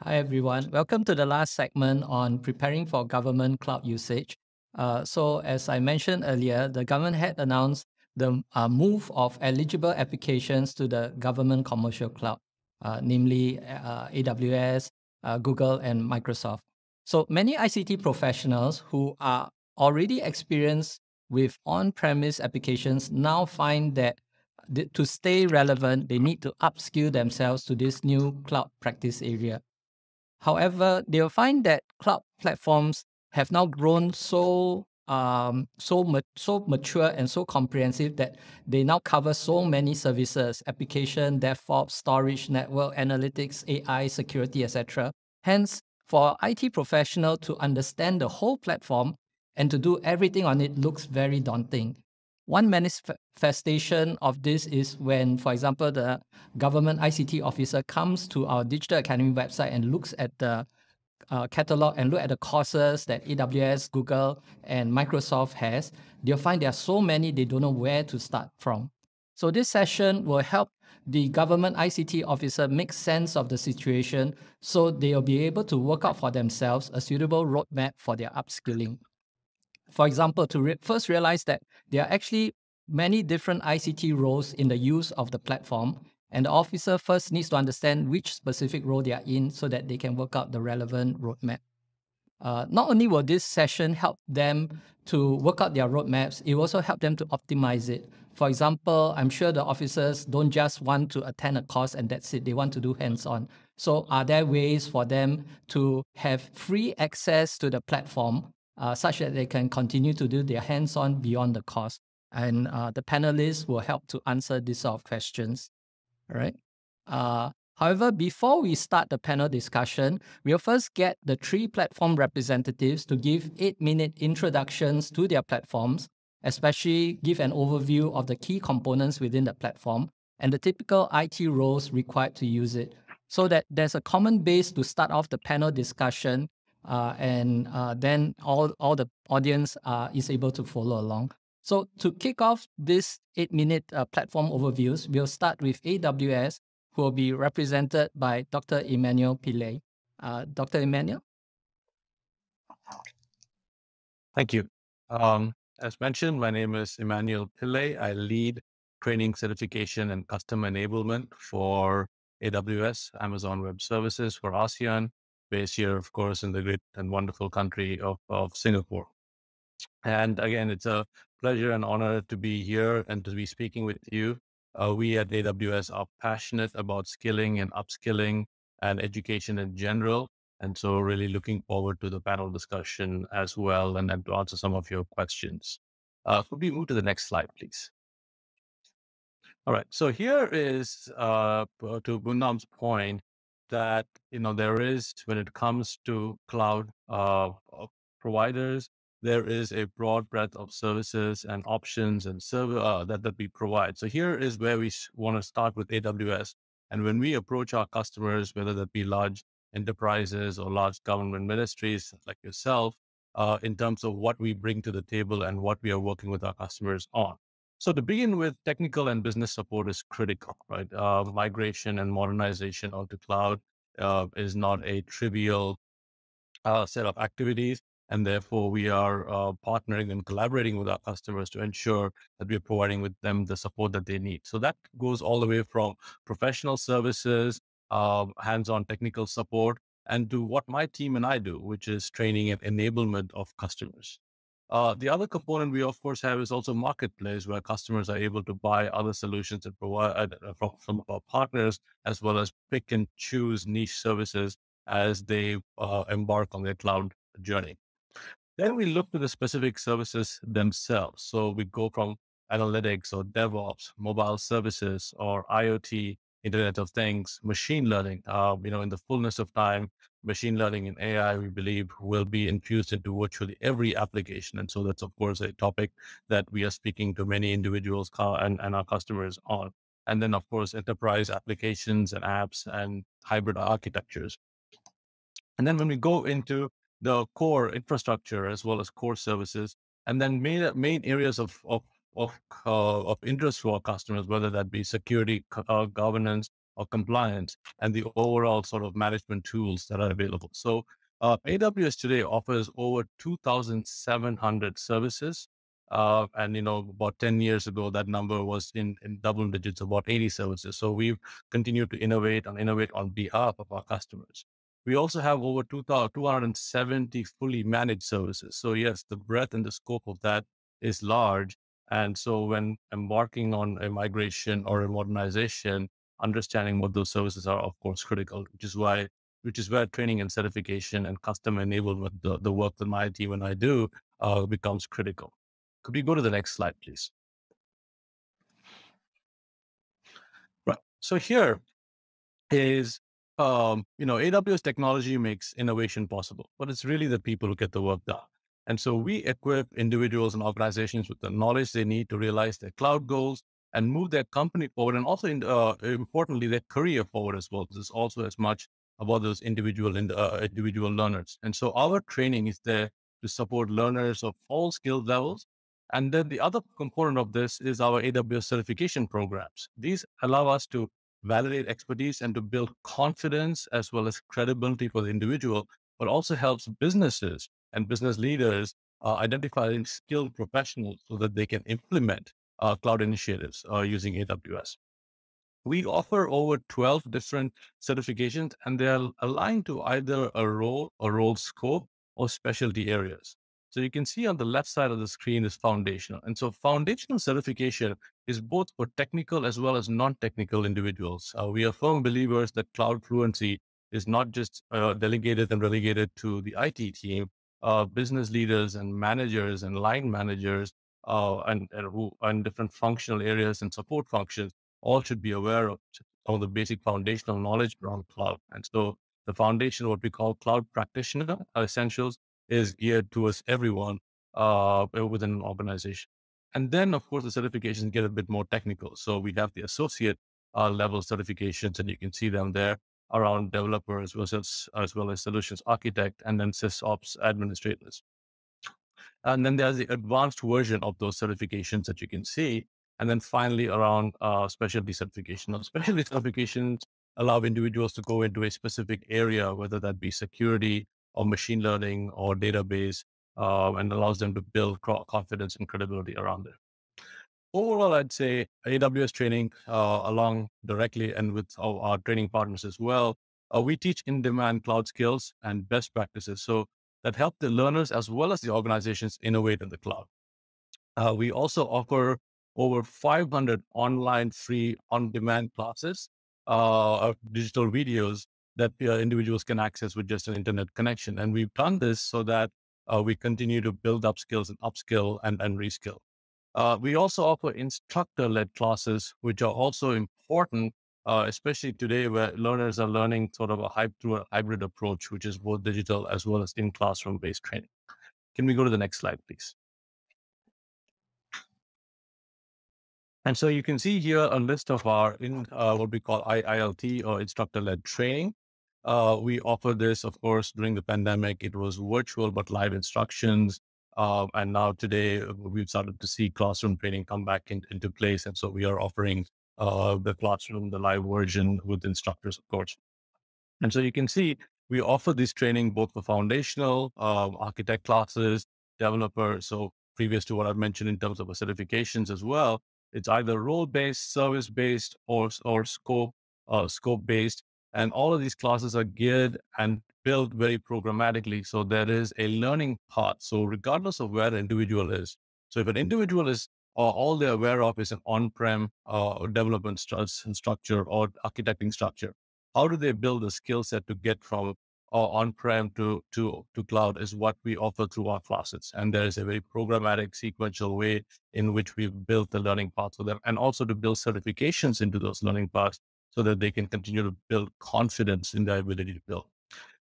Hi, everyone. Welcome to the last segment on preparing for government cloud usage. As I mentioned earlier, the government had announced the move of eligible applications to the government commercial cloud, namely AWS, Google, and Microsoft. So many ICT professionals who are already experienced with on-premise applications now find that to stay relevant, they need to upskill themselves to this new cloud practice area. However, they'll find that cloud platforms have now grown so mature and so comprehensive that they now cover so many services, application, DevOps, storage, network, analytics, AI, security, etc. Hence, for IT professional to understand the whole platform and to do everything on it looks very daunting. One manifestation of this is when, for example, the government ICT officer comes to our Digital Academy website and looks at the catalog and look at the courses that AWS, Google, and Microsoft has, they'll find there are so many they don't know where to start from. So this session will help the government ICT officer make sense of the situation so they'll be able to work out for themselves a suitable roadmap for their upskilling. For example, to first realize that there are actually many different ICT roles in the use of the platform, and the officer first needs to understand which specific role they are in so that they can work out the relevant roadmap. Not only will this session help them to work out their roadmaps, it will also help them to optimize it. For example, I'm sure the officers don't just want to attend a course and that's it. They want to do hands-on. So are there ways for them to have free access to the platform such that they can continue to do their hands-on beyond the course? And the panelists will help to answer these sort of questions. All right. However, before we start the panel discussion, we'll first get the three platform representatives to give 8-minute introductions to their platforms, especially give an overview of the key components within the platform and the typical IT roles required to use it, so that there's a common base to start off the panel discussion, and then all the audience is able to follow along. So to kick off this 8-minute platform overviews, we'll start with AWS, who will be represented by Dr. Emmanuel Pillay. Dr. Emmanuel? Thank you. As mentioned, my name is Emmanuel Pillay. I lead training, certification, and custom enablement for AWS, Amazon Web Services for ASEAN, based here, of course, in the great and wonderful country of Singapore. And again, it's a pleasure and honor to be here and to be speaking with you. We at AWS are passionate about skilling and upskilling and education in general. And so really looking forward to the panel discussion as well and to answer some of your questions. Could we move to the next slide, please? All right. So here is to Bundam's point that, there is, when it comes to cloud providers, there is a broad breadth of services and options and server that we provide. So here is where we want to start with AWS. And when we approach our customers, whether that be large enterprises or large government ministries like yourself, in terms of what we bring to the table and what we are working with our customers on. So to begin with, technical and business support is critical, right? Migration and modernization onto cloud is not a trivial set of activities. And therefore, we are partnering and collaborating with our customers to ensure that we're providing with them the support that they need. So that goes all the way from professional services, hands-on technical support, and to what my team and I do, which is training and enablement of customers. The other component we, of course, have is also marketplace, where customers are able to buy other solutions and provide from some of our partners, as well as pick and choose niche services as they embark on their cloud journey. Then we look to the specific services themselves. So we go from analytics or DevOps, mobile services, or IoT, Internet of Things, machine learning. In the fullness of time, machine learning and AI, we believe, will be infused into virtually every application. And so that's, of course, a topic that we are speaking to many individuals and our customers on. And then, of course, enterprise applications and apps and hybrid architectures. And then when we go into the core infrastructure as well as core services, and then main areas of interest for our customers, whether that be security, governance, or compliance, and the overall sort of management tools that are available. So AWS today offers over 2,700 services. And, about 10 years ago, that number was in double digits, about 80 services. So we've continued to innovate and innovate on behalf of our customers. We also have over 270 fully managed services. So yes, the breadth and the scope of that is large. And so when embarking on a migration or a modernization, understanding what those services are, of course, critical, which is where training and certification and customer enablement, the work that my team and I do, becomes critical. Could we go to the next slide, please? Right. So here is, AWS technology makes innovation possible, but it's really the people who get the work done. And so we equip individuals and organizations with the knowledge they need to realize their cloud goals and move their company forward, and also, importantly, their career forward as well. This is also as much about those individual learners. And so our training is there to support learners of all skill levels. And then the other component of this is our AWS certification programs. These allow us to validate expertise and to build confidence as well as credibility for the individual, but also helps businesses and business leaders identify skilled professionals so that they can implement cloud initiatives using AWS. We offer over 12 different certifications, and they're aligned to either a role scope, or specialty areas. So you can see on the left side of the screen is foundational. And so foundational certification is both for technical as well as non-technical individuals. We are firm believers that cloud fluency is not just delegated and relegated to the IT team. Business leaders and managers and line managers and who and different functional areas and support functions all should be aware of some of the basic foundational knowledge around cloud. And so the foundation, what we call cloud practitioner essentials, is geared towards everyone within an organization. And then, of course, the certifications get a bit more technical. So we have the associate level certifications, and you can see them there around developers as well as solutions architect, and then SysOps administrators. And then there's the advanced version of those certifications that you can see. And then finally, around specialty certification. Now, specialty certifications allow individuals to go into a specific area, whether that be security or machine learning or database, and allows them to build confidence and credibility around it. Overall, I'd say AWS training, along directly and with our training partners as well, we teach in-demand cloud skills and best practices. So that help the learners as well as the organizations innovate in the cloud. We also offer over 500 online free on-demand classes, of digital videos that individuals can access with just an internet connection. And we've done this so that we continue to build up skills and upskill and reskill. We also offer instructor-led classes, which are also important, especially today where learners are learning sort of through a hybrid approach, which is both digital as well as in classroom-based training. Can we go to the next slide, please? And so you can see here a list of our what we call IILT, or instructor-led training. We offer this, of course, during the pandemic. It was virtual but live instructions. And now today we've started to see classroom training come back into place. And so we are offering the classroom, the live version with instructors, of course. And so you can see we offer this training both for foundational architect classes, developer. So previous to what I've mentioned in terms of certifications as well, it's either role-based, service-based, or scope-based. And all of these classes are geared and built very programmatically. So there is a learning path. So regardless of where the individual is. So if an individual is all they're aware of is an on-prem development structure or architecting structure, how do they build a skill set to get from on-prem to cloud is what we offer through our classes. And there is a very programmatic, sequential way in which we've built the learning paths for them, and also to build certifications into those learning paths so that they can continue to build confidence in their ability to build.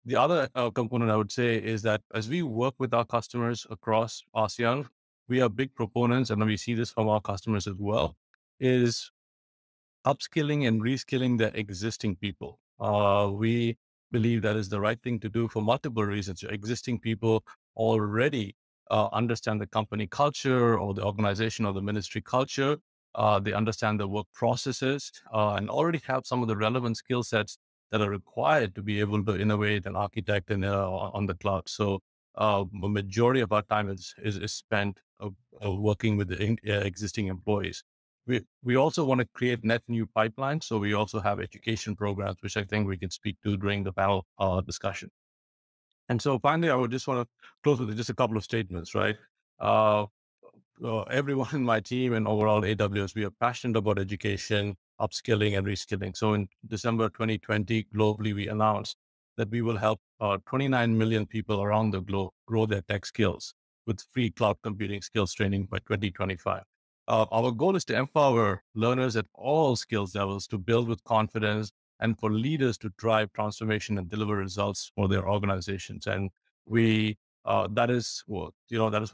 The other component I would say is that as we work with our customers across ASEAN, we are big proponents, and we see this from our customers as well, is upskilling and reskilling the existing people. We believe that is the right thing to do for multiple reasons. Your existing people already understand the company culture or the organization or the ministry culture. They understand the work processes and already have some of the relevant skill sets that are required to be able to innovate and architect on the cloud. So a majority of our time is spent working with the existing employees. We also want to create net new pipelines. So we also have education programs, which I think we can speak to during the panel discussion. And so finally, I would just want to close with just a couple of statements, right? Uh, Everyone in my team and overall AWS, we are passionate about education, upskilling, and reskilling. So in December 2020, globally, we announced that we will help 29 million people around the globe grow their tech skills with free cloud computing skills training by 2025. Our goal is to empower learners at all skills levels to build with confidence and for leaders to drive transformation and deliver results for their organizations. And we that is what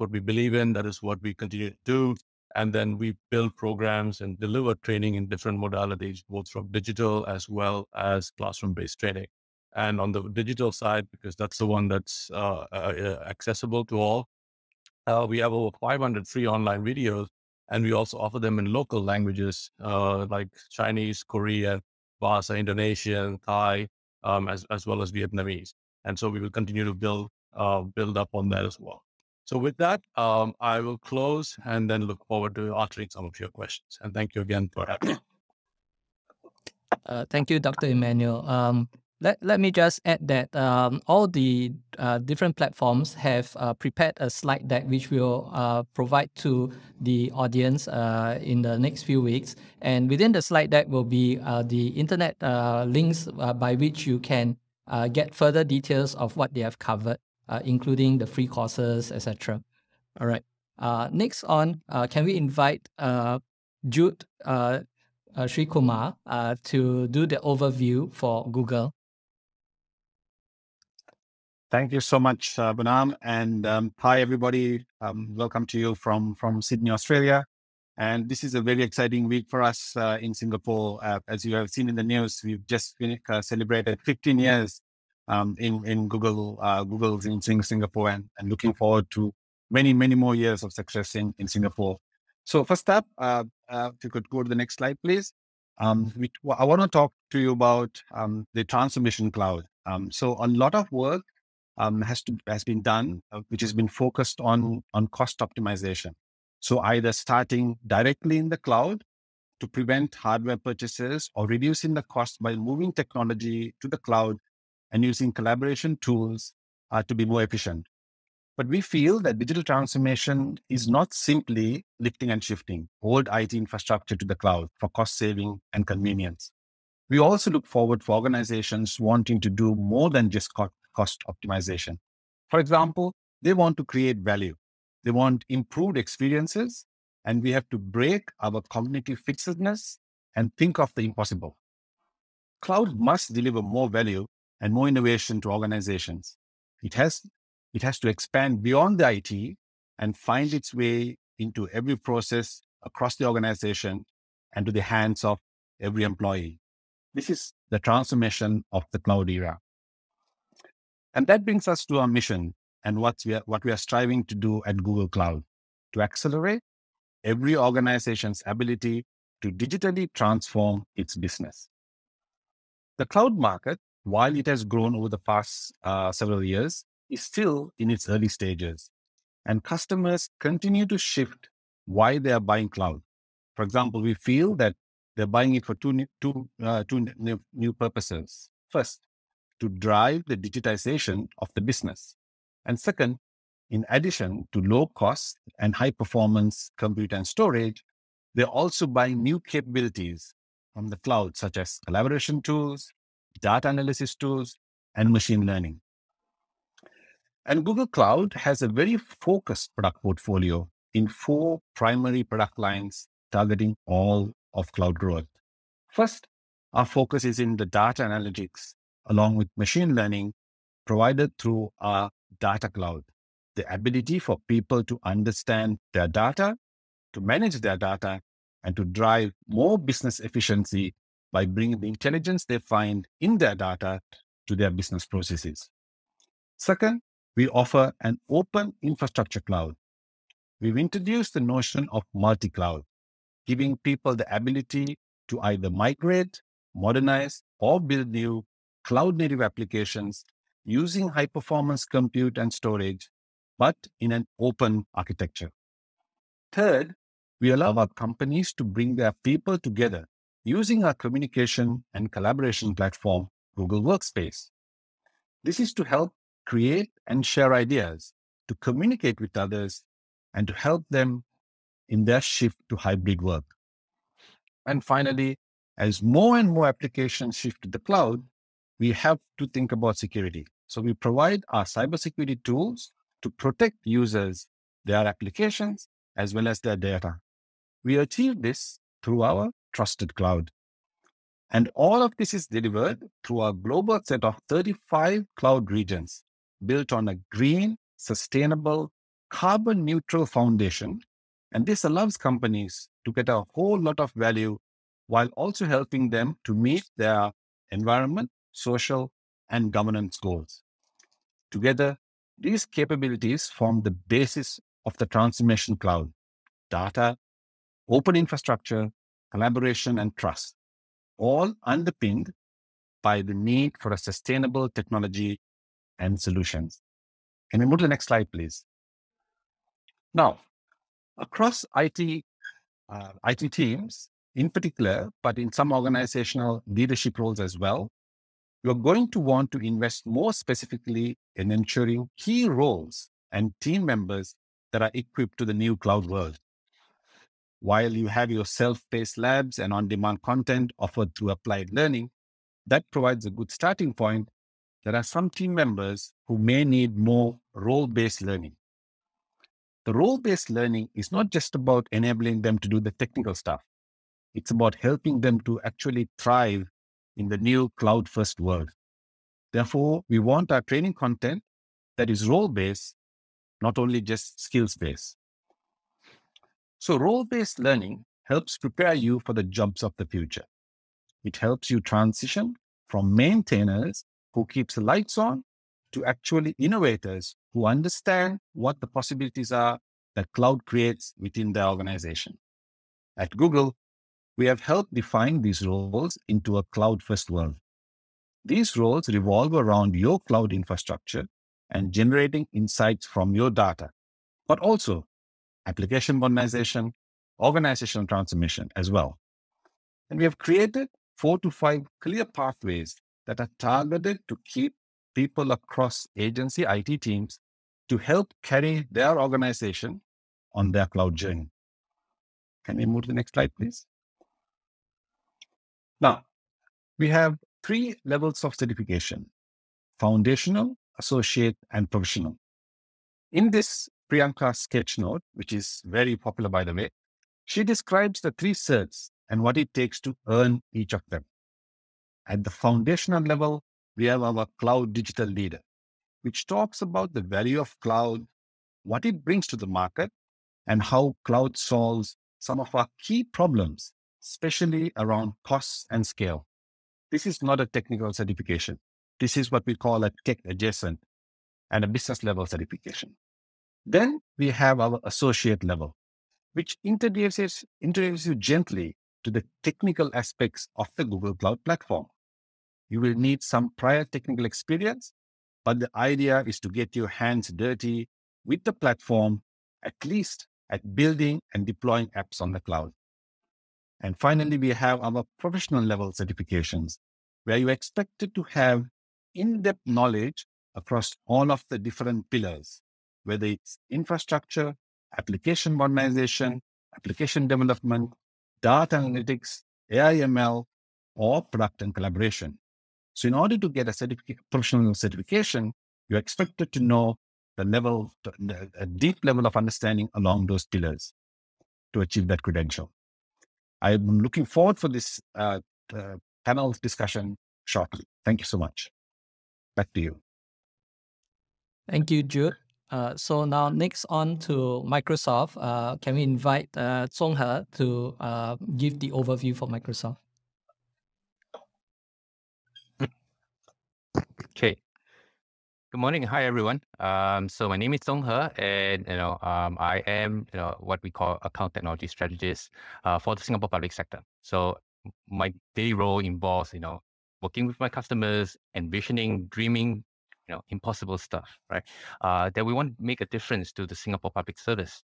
we believe in. That is what we continue to do. And then we build programs and deliver training in different modalities, both from digital as well as classroom-based training. And on the digital side, because that's the one that's accessible to all, we have over 500 free online videos, and we also offer them in local languages like Chinese, Korean, Bahasa, Indonesian, Thai, as well as Vietnamese. And so we will continue to build up on that as well. So with that, I will close and then look forward to answering some of your questions. And thank you again for having me. Thank you, Dr. Emmanuel. Let me just add that all the different platforms have prepared a slide deck which we'll provide to the audience in the next few weeks. And within the slide deck will be the internet links by which you can get further details of what they have covered, including the free courses, etc. All right. Next on, can we invite Jude Sri Kumar to do the overview for Google? Thank you so much, Bunam. And hi, everybody. Welcome to you from Sydney, Australia. And this is a very exciting week for us in Singapore. As you have seen in the news, we've just celebrated 15 years in Google's in Singapore, and looking forward to many, many more years of success in Singapore. So first up, if you could go to the next slide, please. I want to talk to you about the transformation cloud. So a lot of work has been done, which has been focused on cost optimization. So either starting directly in the cloud to prevent hardware purchases, or reducing the cost by moving technology to the cloud and using collaboration tools to be more efficient. But we feel that digital transformation is not simply lifting and shifting old IT infrastructure to the cloud for cost saving and convenience. We also look forward for organizations wanting to do more than just cost optimization. For example, they want to create value. They want improved experiences, and we have to break our cognitive fixedness and think of the impossible. Cloud must deliver more value and more innovation to organizations. It has to expand beyond the IT and find its way into every process across the organization and to the hands of every employee. This is the transformation of the cloud era. And that brings us to our mission and what we are striving to do at Google Cloud, to accelerate every organization's ability to digitally transform its business. The cloud market, while it has grown over the past several years, is still in its early stages, and customers continue to shift why they are buying cloud. For example, we feel that they're buying it for two new purposes. First, to drive the digitization of the business. And second, in addition to low cost and high performance compute and storage, they're also buying new capabilities from the cloud, such as collaboration tools, data analysis tools, and machine learning. And Google Cloud has a very focused product portfolio in 4 primary product lines targeting all of cloud growth. First, our focus is in the data analytics, along with machine learning provided through our data cloud. The ability for people to understand their data, to manage their data, and to drive more business efficiency by bringing the intelligence they find in their data to their business processes. Second, we offer an open infrastructure cloud. We've introduced the notion of multi-cloud. giving people the ability to either migrate, modernize, or build new cloud-native applications using high-performance compute and storage, but in an open architecture. Third, we allow our companies to bring their people together using our communication and collaboration platform, Google Workspace. This is to help create and share ideas, to communicate with others, and to help them in their shift to hybrid work. And finally, as more and more applications shift to the cloud, we have to think about security. So we provide our cybersecurity tools to protect users, their applications, as well as their data. We achieve this through our trusted cloud. And all of this is delivered through our global set of 35 cloud regions built on a green, sustainable, carbon neutral foundation. And this allows companies to get a whole lot of value while also helping them to meet their environment, social, and governance goals. Together, these capabilities form the basis of the transformation cloud: data, open infrastructure, collaboration, and trust, all underpinned by the need for a sustainable technology and solutions. Can we move to the next slide, please? Now, across IT teams in particular, but in some organizational leadership roles as well, you're going to want to invest more specifically in ensuring key roles and team members that are equipped to the new cloud world. While you have your self-paced labs and on-demand content offered through applied learning, that provides a good starting point. There are some team members who may need more role-based learning. The role-based learning is not just about enabling them to do the technical stuff. It's about helping them to actually thrive in the new cloud-first world. Therefore, we want our training content that is role-based, not only just skills-based. So role-based learning helps prepare you for the jobs of the future. It helps you transition from maintainers who keeps the lights on to actually innovators who understand what the possibilities are that cloud creates within their organization. At Google, we have helped define these roles into a cloud-first world. These roles revolve around your cloud infrastructure and generating insights from your data, but also application modernization, organizational transformation as well. And we have created 4 to 5 clear pathways that are targeted to keep people across agency IT teams to help carry their organization on their cloud journey. Can we move to the next slide, please? Now, we have 3 levels of certification: foundational, associate, and professional. In this Priyanka sketch note, which is very popular, by the way, she describes the 3 certs and what it takes to earn each of them. At the foundational level, we have our cloud digital leader, which talks about the value of cloud, what it brings to the market, and how cloud solves some of our key problems, especially around costs and scale. This is not a technical certification. This is what we call a tech adjacent and a business level certification. Then we have our associate level, which introduces you gently to the technical aspects of the Google Cloud Platform. You will need some prior technical experience, but the idea is to get your hands dirty with the platform, at least at building and deploying apps on the cloud. And finally, we have our professional level certifications, where you're expected to have in-depth knowledge across all of the different pillars, whether it's infrastructure, application modernization, application development, data analytics, AI ML, or product and collaboration. So in order to get a professional certification, you're expected to know a deep level of understanding along those pillars to achieve that credential. I'm looking forward for this panel discussion shortly. Thank you so much. Back to you. Thank you, Jude. So now next on to Microsoft. Can we invite Song He to give the overview for Microsoft? Okay. Good morning. Hi, everyone. So my name is Song He, and I am what we call account technology strategist for the Singapore public sector. So my daily role involves working with my customers, envisioning, dreaming, impossible stuff, right? That we want to make a difference to the Singapore public service.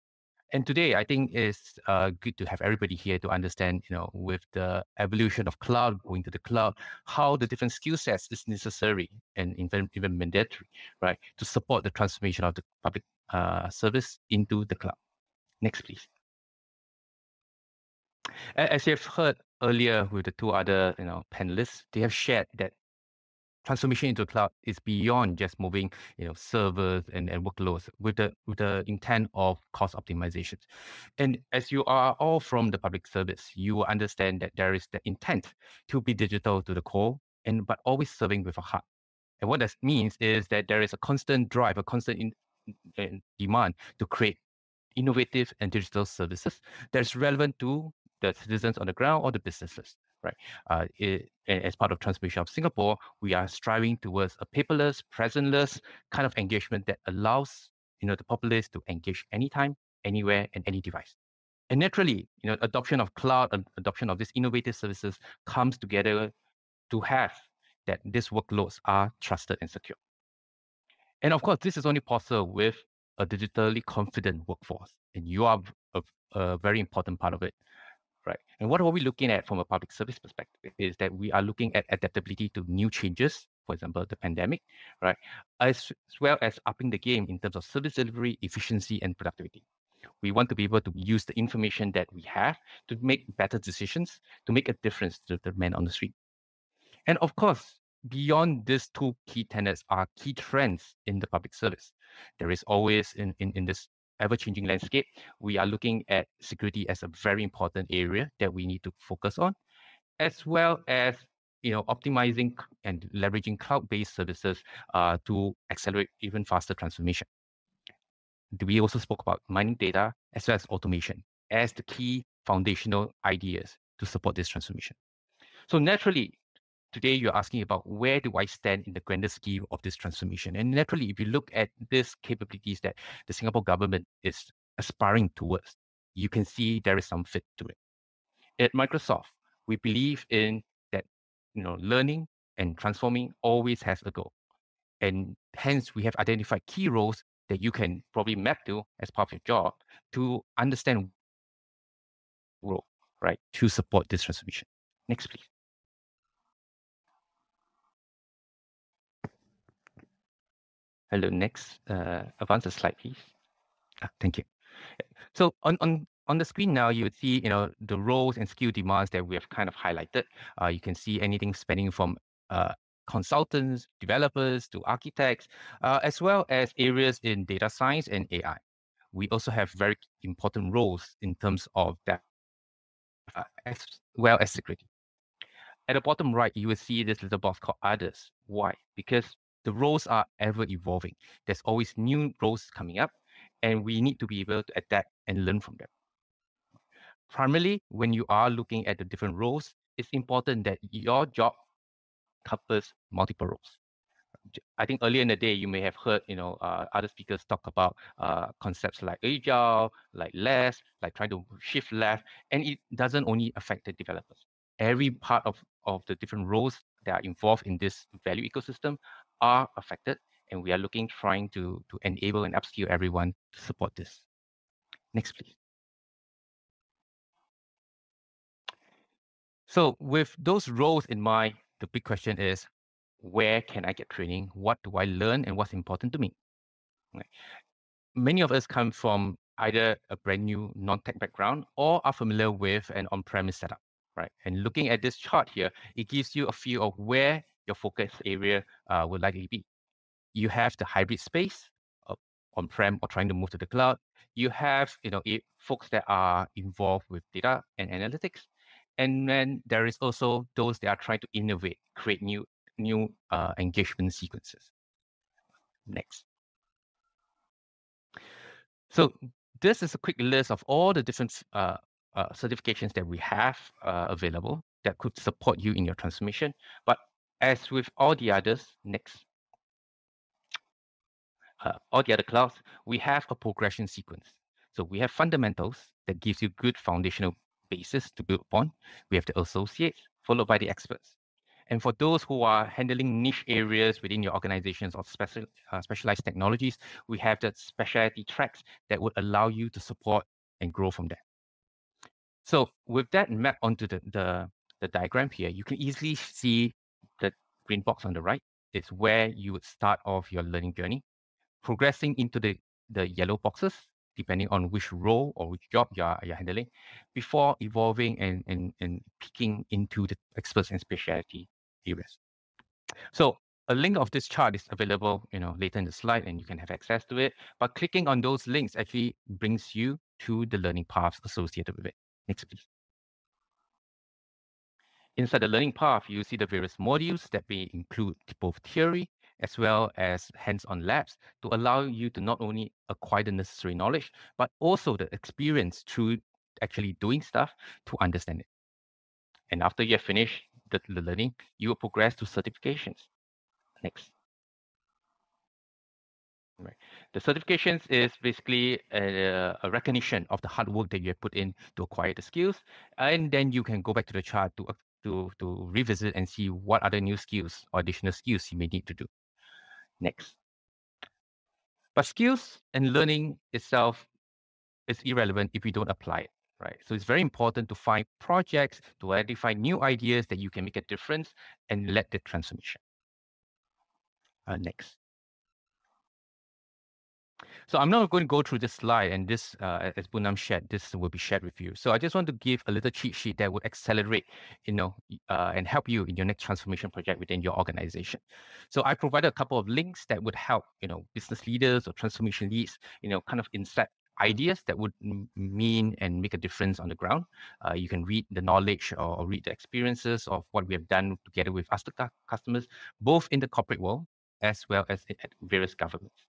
And today, I think it's good to have everybody here to understand, with the evolution of cloud, going to the cloud, how the different skill sets is necessary and even mandatory, right, to support the transformation of the public service into the cloud. Next, please. As you've heard earlier with the two other, panelists, they have shared that transformation into cloud is beyond just moving, servers and workloads with the intent of cost optimizations. And as you are all from the public service, you will understand that there is the intent to be digital to the core, but always serving with a heart. And what that means is that there is a constant drive, a constant demand to create innovative and digital services that's relevant to the citizens on the ground or the businesses, right? As part of transformation of Singapore, we are striving towards a paperless, presentless kind of engagement that allows the populace to engage anytime, anywhere, and any device. And naturally, adoption of cloud and adoption of these innovative services comes together to have that these workloads are trusted and secure. And of course, this is only possible with a digitally confident workforce, and you are a very important part of it, right? And what are we looking at from a public service perspective is that we are looking at adaptability to new changes, for example, the pandemic, right? As well as upping the game in terms of service delivery, efficiency, and productivity. We want to be able to use the information that we have to make better decisions, to make a difference to the man on the street. And of course, beyond these two key tenets are key trends in the public service. There is always, in this ever-changing landscape, we are looking at security as a very important area that we need to focus on, as well as optimizing and leveraging cloud-based services to accelerate even faster transformation. We also spoke about mining data as well as automation as the key foundational ideas to support this transformation. So naturally, today you're asking about where do I stand in the grander scheme of this transformation? And naturally, if you look at these capabilities that the Singapore government is aspiring towards, you can see there is some fit to it. At Microsoft, we believe in that learning and transforming always has a goal. And hence, we have identified key roles that you can probably map to as part of your job to understand role, right, to support this transformation. Next, please. Hello, next. Advance the slide, please. Thank you. So on the screen now, you would see the roles and skill demands that we have kind of highlighted. You can see anything spanning from consultants, developers to architects, as well as areas in data science and AI. We also have very important roles in terms of that, as well as security. At the bottom right, you will see this little box called Others. Why? Because the roles are ever evolving. There's always new roles coming up, and we need to be able to adapt and learn from them. Primarily, when you are looking at the different roles, it's important that your job covers multiple roles. I think earlier in the day, you may have heard, other speakers talk about concepts like agile, like less, like trying to shift left, and it doesn't only affect the developers. Every part of the different roles that are involved in this value ecosystem are affected, and we are trying to enable and upskill everyone to support this. Next, please. So with those roles in mind, the big question is, where can I get training? What do I learn and what's important to me? Right. Many of us come from either a brand new non-tech background or are familiar with an on-premise setup, right? And looking at this chart here, it gives you a feel of where your focus area would likely be. You have the hybrid space, on-prem or trying to move to the cloud. You have, folks that are involved with data and analytics. And then there is also those that are trying to innovate, create new engagement sequences. Next. So this is a quick list of all the different certifications that we have available that could support you in your transformation. But as with all the others, next, all the other clouds, we have a progression sequence. So we have fundamentals that gives you good foundational basis to build upon. We have the associates, followed by the experts. And for those who are handling niche areas within your organizations or specialized technologies, we have the specialty tracks that would allow you to support and grow from there. So with that mapped onto the diagram here, you can easily see the green box on the right is where you would start off your learning journey, progressing into the yellow boxes, depending on which role or which job you're handling, before evolving and peeking into the experts and specialty areas. So a link of this chart is available, later in the slide, and you can have access to it. But clicking on those links actually brings you to the learning paths associated with it. Next, please. Inside the learning path, you see the various modules that may include both theory as well as hands-on labs to allow you to not only acquire the necessary knowledge, but also the experience through actually doing stuff to understand it. And after you have finished the learning, you will progress to certifications. Next. Right. The certifications is basically a recognition of the hard work that you have put in to acquire the skills, and then you can go back to the chart to revisit and see what other new skills or additional skills you may need to do. Next. But skills and learning itself is irrelevant if you don't apply it, right? So it's very important to find projects to identify new ideas that you can make a difference and lead the transformation. Next. So I'm not going to go through this slide, and this, as Poonam shared, this will be shared with you. So I just want to give a little cheat sheet that would accelerate, and help you in your next transformation project within your organization. So I provided a couple of links that would help, business leaders or transformation leads, kind of insight ideas that would mean and make a difference on the ground. You can read the knowledge or read the experiences of what we have done together with us, the customers, both in the corporate world as well as at various governments.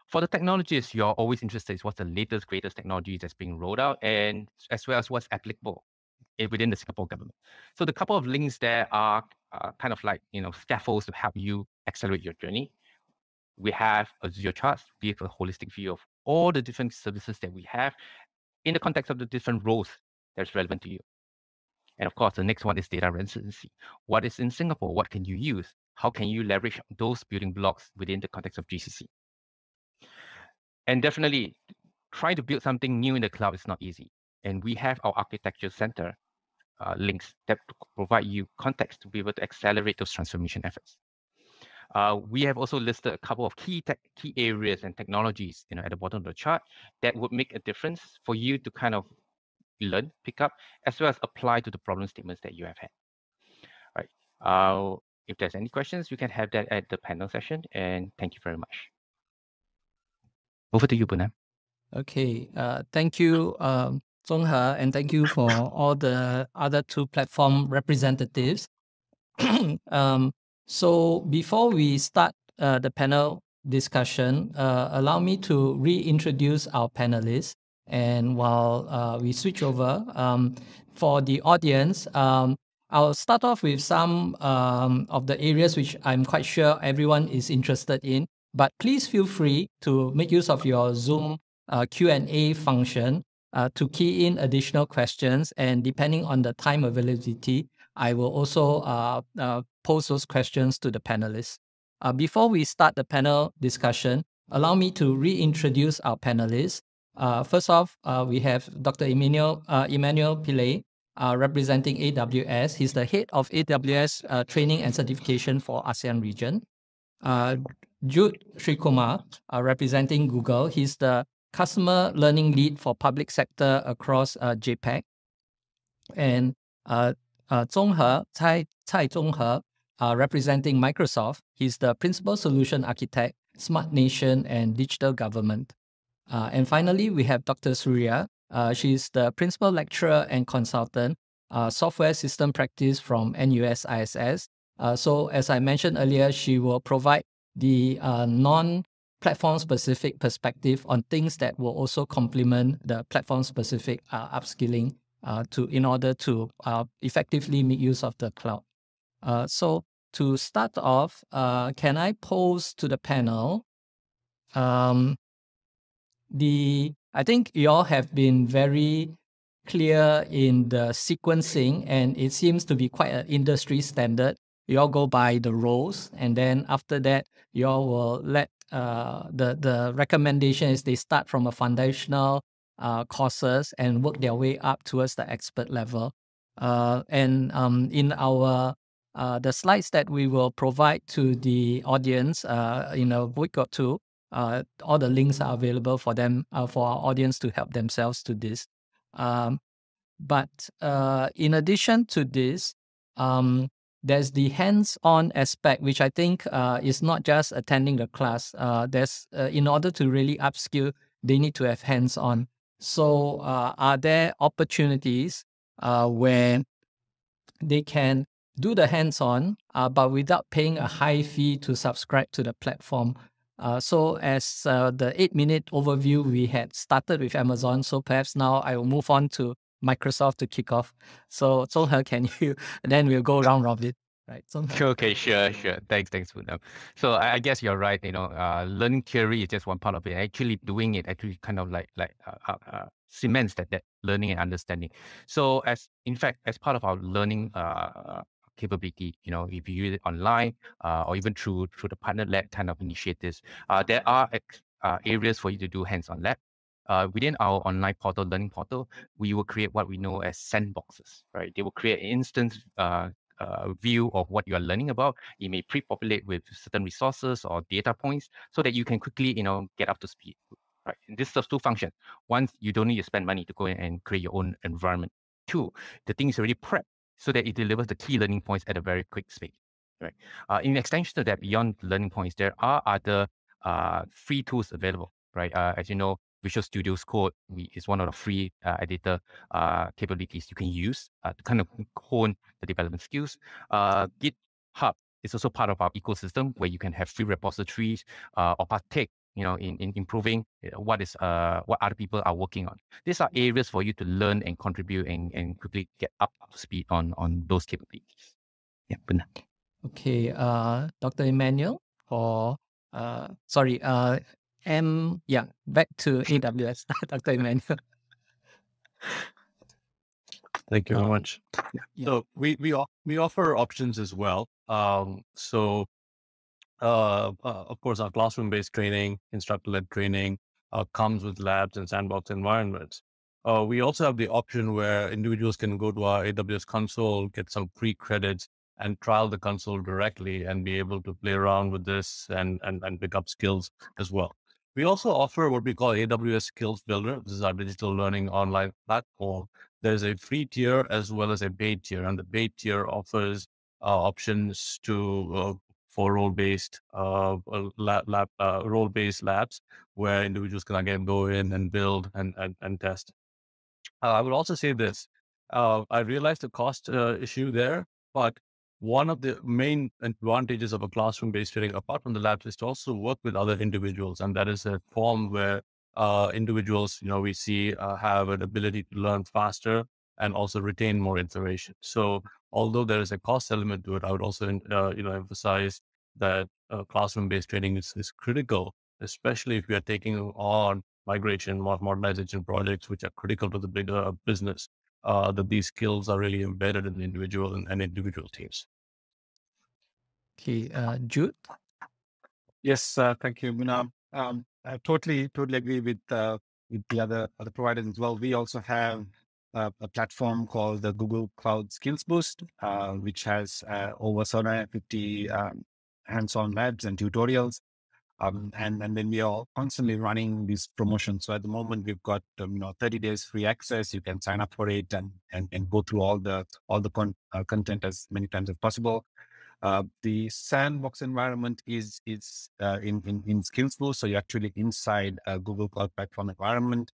For the technologies, you're always interested in what's the latest, greatest technology that's being rolled out, and as well as what's applicable within the Singapore government. So the couple of links there are kind of like, scaffolds to help you accelerate your journey. We have a Azure charts, give a holistic view of all the different services that we have in the context of the different roles that's relevant to you. And of course, the next one is data residency. What is in Singapore? What can you use? How can you leverage those building blocks within the context of GCC? And definitely, trying to build something new in the cloud is not easy. And we have our architecture center links that provide you context to be able to accelerate those transformation efforts. We have also listed a couple of key areas and technologies, at the bottom of the chart that would make a difference for you to kind of learn, pick up, as well as apply to the problem statements that you have had. Right. If there's any questions, you can have that at the panel session. And thank you very much. Over to you, Poonam. Okay, thank you, Zhong He, and thank you for all the other two platform representatives. So before we start the panel discussion, allow me to reintroduce our panelists. And while we switch over, for the audience, I'll start off with some of the areas which I'm quite sure everyone is interested in. But please feel free to make use of your Zoom Q&A function to key in additional questions. And depending on the time availability, I will also pose those questions to the panelists. Before we start the panel discussion, allow me to reintroduce our panelists. First off, we have Dr. Emmanuel Pillay, representing AWS. He's the head of AWS training and certification for ASEAN region. Jude Srikumar, representing Google. He's the customer learning lead for public sector across JPAC. And Cai Zhong He, representing Microsoft. He's the principal solution architect, Smart Nation and Digital Government. And finally, we have Dr. Surya. She's the principal lecturer and consultant, software system practice from NUS ISS. So as I mentioned earlier, she will provide the non-platform specific perspective on things that will also complement the platform specific upskilling in order to effectively make use of the cloud. So to start off, can I pose to the panel I think you all have been very clear in the sequencing, and it seems to be quite an industry standard. You all go by the roles, and then after that, you all will let the recommendation is they start from a foundational courses and work their way up towards the expert level. And in our the slides that we will provide to the audience in a week or two, all the links are available for them for our audience to help themselves to this. But in addition to this, there's the hands-on aspect, which I think is not just attending the class. There's in order to really upskill, they need to have hands-on. So are there opportunities where they can do the hands-on, but without paying a high fee to subscribe to the platform? So as the 8-minute overview, we had started with Amazon. So perhaps now I will move on to Microsoft to kick off. So can you, and then we'll go round robin, right? Okay, sure. Thanks, Poonam. So I guess you're right. Learning theory is just one part of it. Actually doing it actually kind of like cements that learning and understanding. So as part of our learning capability, if you use it online or even through the partner-led kind of initiatives, there are areas for you to do hands-on lab. Within our online portal, learning portal, we will create what we know as sandboxes, right? They will create an instance view of what you are learning about. It may pre-populate with certain resources or data points so that you can quickly, get up to speed. Right. And this serves two functions. One, you don't need to spend money to go in and create your own environment. Two, the thing is already prepped so that it delivers the key learning points at a very quick speed. Right. In extension to that, beyond learning points, there are other free tools available. Right. As you know, Visual Studio's Code is one of the free editor capabilities you can use to kind of hone the development skills. GitHub is also part of our ecosystem where you can have free repositories or partake in improving what other people are working on. These are areas for you to learn and contribute and quickly get up to speed on those capabilities. Yeah, benar. Okay, Dr. Emmanuel, or sorry, back to AWS, Dr. Emmanuel. Thank you very much. Yeah. So we offer options as well. Of course, our classroom-based training, instructor-led training comes with labs and sandbox environments. We also have the option where individuals can go to our AWS console, get some free credits, and trial the console directly and be able to play around with this and pick up skills as well. We also offer what we call AWS Skills Builder. This is our digital learning online platform. There's a free tier as well as a paid tier, and the paid tier offers options for role-based role-based labs where individuals can again go in and build and test. I would also say this. I realize the cost issue there, but one of the main advantages of a classroom-based training, apart from the labs, is to also work with other individuals, and that is a form where individuals, we see have an ability to learn faster and also retain more information. So, although there is a cost element to it, I would also, emphasize that classroom-based training is critical, especially if we are taking on migration, modernization projects, which are critical to the bigger business, that these skills are really embedded in the individual and individual teams. Okay, Jude? Yes, thank you, Munam. I totally agree with the other providers as well. We also have a platform called the Google Cloud Skills Boost, which has over 750 hands-on labs and tutorials. And then we are constantly running these promotions. So at the moment, we've got 30 days free access. You can sign up for it and go through all the content as many times as possible. The sandbox environment is in Skills Boost, so you're actually inside a Google Cloud Platform environment,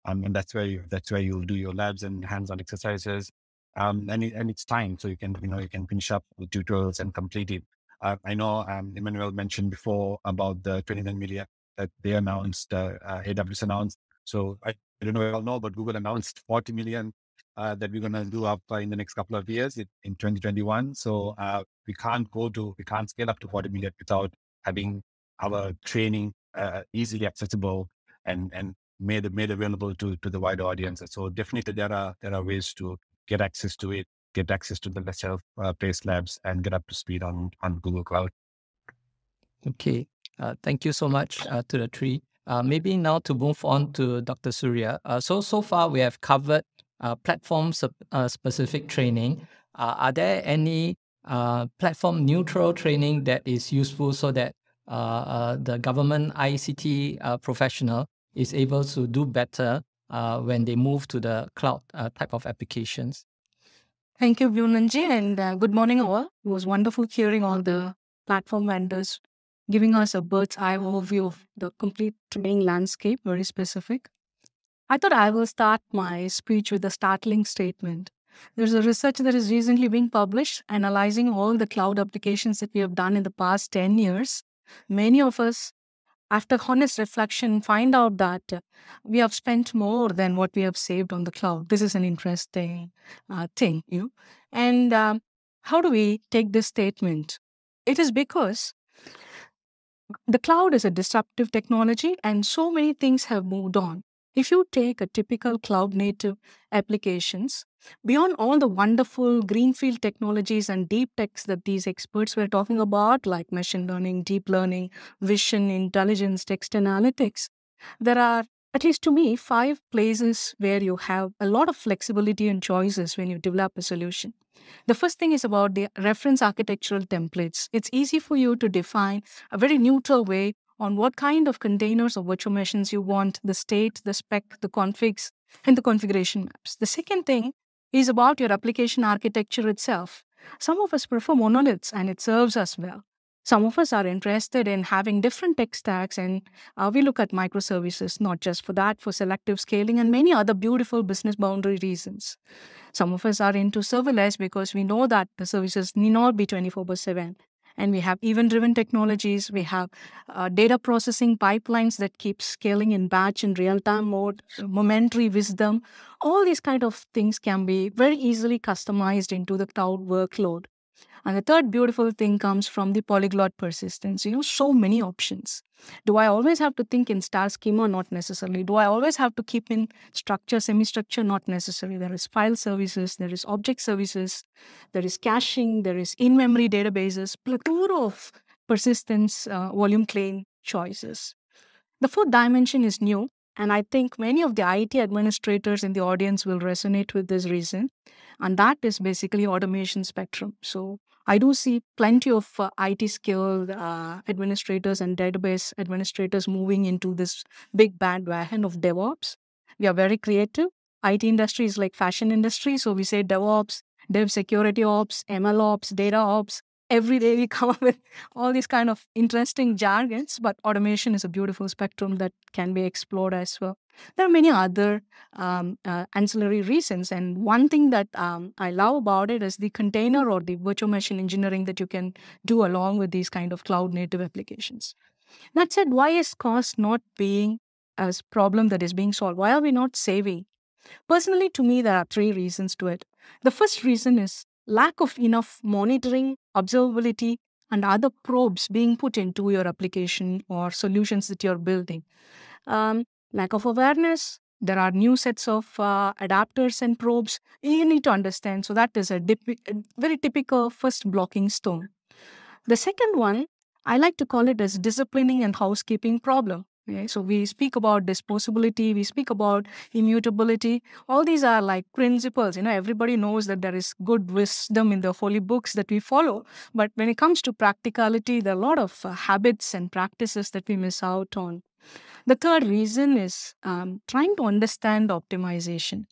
and that's where you'll do your labs and hands-on exercises. And it's timed, so you can finish up the tutorials and complete it. I know Emmanuel mentioned before about the 29 million that they announced, AWS announced. So I don't know if you all know, but Google announced 40 million that we're going to do up in the next couple of years in 2021. So we can't scale up to 40 million without having our training easily accessible and made available to the wider audience. So definitely there are ways to get access to it, get access to the self-paced labs, and get up to speed on Google Cloud. Okay, thank you so much to the three. Maybe now to move on to Dr. Surya. So far we have covered platform-specific training. Are there any platform neutral training that is useful so that the government ICT professional is able to do better when they move to the cloud type of applications? Thank you, Bunanji, and good morning all. It was wonderful hearing all the platform vendors giving us a bird's eye overview of the complete training landscape, very specific. I thought I will start my speech with a startling statement. There's a research that is recently being published analyzing all the cloud applications that we have done in the past 10 years. Many of us, after honest reflection, find out that we have spent more than what we have saved on the cloud. This is an interesting thing. And how do we take this statement? It is because the cloud is a disruptive technology and so many things have moved on. If you take a typical cloud native applications, beyond all the wonderful greenfield technologies and deep techs that these experts were talking about, like machine learning, deep learning, vision, intelligence, text analytics, there are, at least to me, 5 places where you have a lot of flexibility and choices when you develop a solution. The first thing is about the reference architectural templates. It's easy for you to define a very neutral way on what kind of containers or virtual machines you want, the state, the spec, the configs, and the configuration maps. The second thing is about your application architecture itself. Some of us prefer monoliths and it serves us well. Some of us are interested in having different tech stacks, and we look at microservices, not just for that, for selective scaling and many other beautiful business boundary reasons. Some of us are into serverless because we know that the services need not be 24/7. And we have event-driven technologies. We have data processing pipelines that keep scaling in batch and real-time mode, momentary wisdom. All these kind of things can be very easily customized into the cloud workload. And the third beautiful thing comes from the polyglot persistence. So many options. Do I always have to think in star schema? Not necessarily. Do I always have to keep in structure, semi-structure? Not necessarily. There is file services, there is object services, there is caching, there is in-memory databases, plethora of persistence, volume claim choices. The fourth dimension is new, and I think many of the IT administrators in the audience will resonate with this reason, and that is basically automation spectrum. So I do see plenty of IT skilled administrators and database administrators moving into this big bandwagon of DevOps. We are very creative. IT industry is like fashion industry, so we say DevOps, Dev Security Ops, ML Ops, Data Ops. Every day we come up with all these kind of interesting jargons, but automation is a beautiful spectrum that can be explored as well. There are many other ancillary reasons, and one thing that I love about it is the container or the virtual machine engineering that you can do along with these kind of cloud native applications. That said, why is cost not being a problem that is being solved? Why are we not saving? Personally, to me, there are 3 reasons to it. The first reason is lack of enough monitoring, observability, and other probes being put into your application or solutions that you're building. Lack of awareness. There are new sets of adapters and probes you need to understand. So that is a very typical first blocking stone. The second one, I like to call it as disciplining and housekeeping problem. Okay? So we speak about disposability, we speak about immutability. All these are like principles. Everybody knows that there is good wisdom in the holy books that we follow. But when it comes to practicality, there are a lot of habits and practices that we miss out on. The third reason is trying to understand optimization.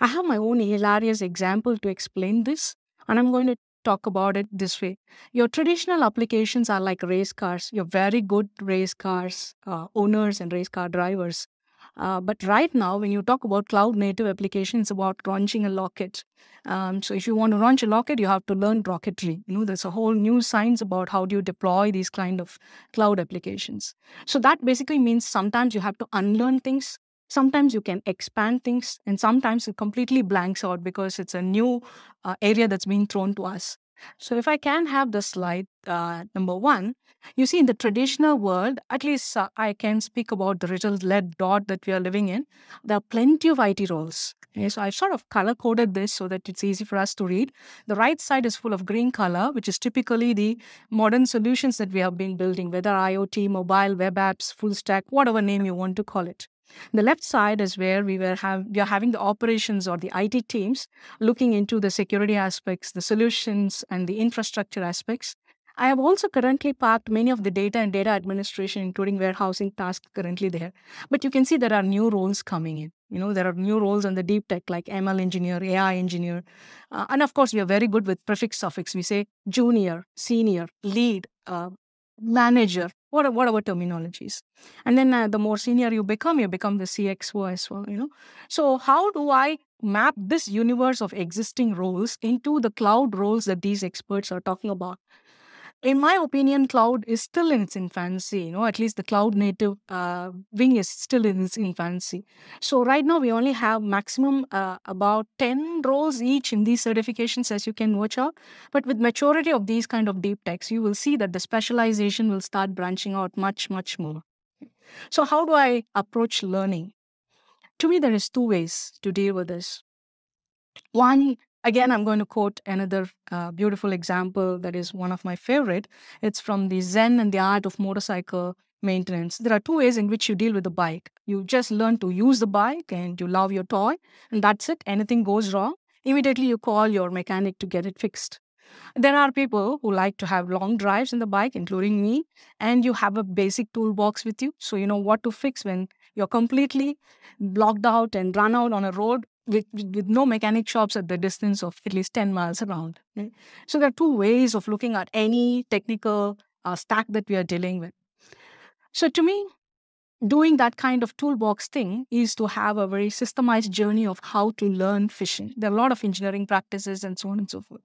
I have my own hilarious example to explain this, and I'm going to talk about it this way. Your traditional applications are like race cars. You're very good race cars owners and race car drivers. But right now, when you talk about cloud native applications, it's about launching a rocket. So if you want to launch a rocket, you have to learn rocketry. There's a whole new science about how do you deploy these kind of cloud applications. So that basically means sometimes you have to unlearn things. Sometimes you can expand things, and sometimes it completely blanks out because it's a new area that's being thrown to us. So if I can have the slide number 1, you see in the traditional world, at least I can speak about the result-led dot that we are living in. There are plenty of IT roles. Okay, so I've sort of color-coded this so that it's easy for us to read. The right side is full of green color, which is typically the modern solutions that we have been building, whether IoT, mobile, web apps, full stack, whatever name you want to call it. The left side is where we are having the operations or the IT teams looking into the security aspects, the solutions, and the infrastructure aspects. I have also currently parked many of the data and data administration, including warehousing tasks currently there. But you can see there are new roles coming in. There are new roles on the deep tech like ML engineer, AI engineer. And of course, we are very good with prefix suffix. We say junior, senior, lead, manager, whatever terminologies. And then the more senior you become the CXO as well. So how do I map this universe of existing roles into the cloud roles that these experts are talking about? In my opinion, cloud is still in its infancy. At least the cloud native wing is still in its infancy. So right now we only have maximum about 10 roles each in these certifications, as you can watch out. But with maturity of these kind of deep techs, you will see that the specialization will start branching out much, much more. So how do I approach learning? To me, there is 2 ways to deal with this. One, again, I'm going to quote another beautiful example that is one of my favorite. It's from the Zen and the Art of Motorcycle Maintenance. There are 2 ways in which you deal with the bike. You just learn to use the bike and you love your toy, and that's it. Anything goes wrong, immediately you call your mechanic to get it fixed. There are people who like to have long drives in the bike, including me, and you have a basic toolbox with you. So you know what to fix when you're completely blocked out and run out on a road with no mechanic shops at the distance of at least 10 miles around. Okay? So there are 2 ways of looking at any technical stack that we are dealing with. So to me, doing that kind of toolbox thing is to have a very systemized journey of how to learn fishing. There are a lot of engineering practices and so on and so forth.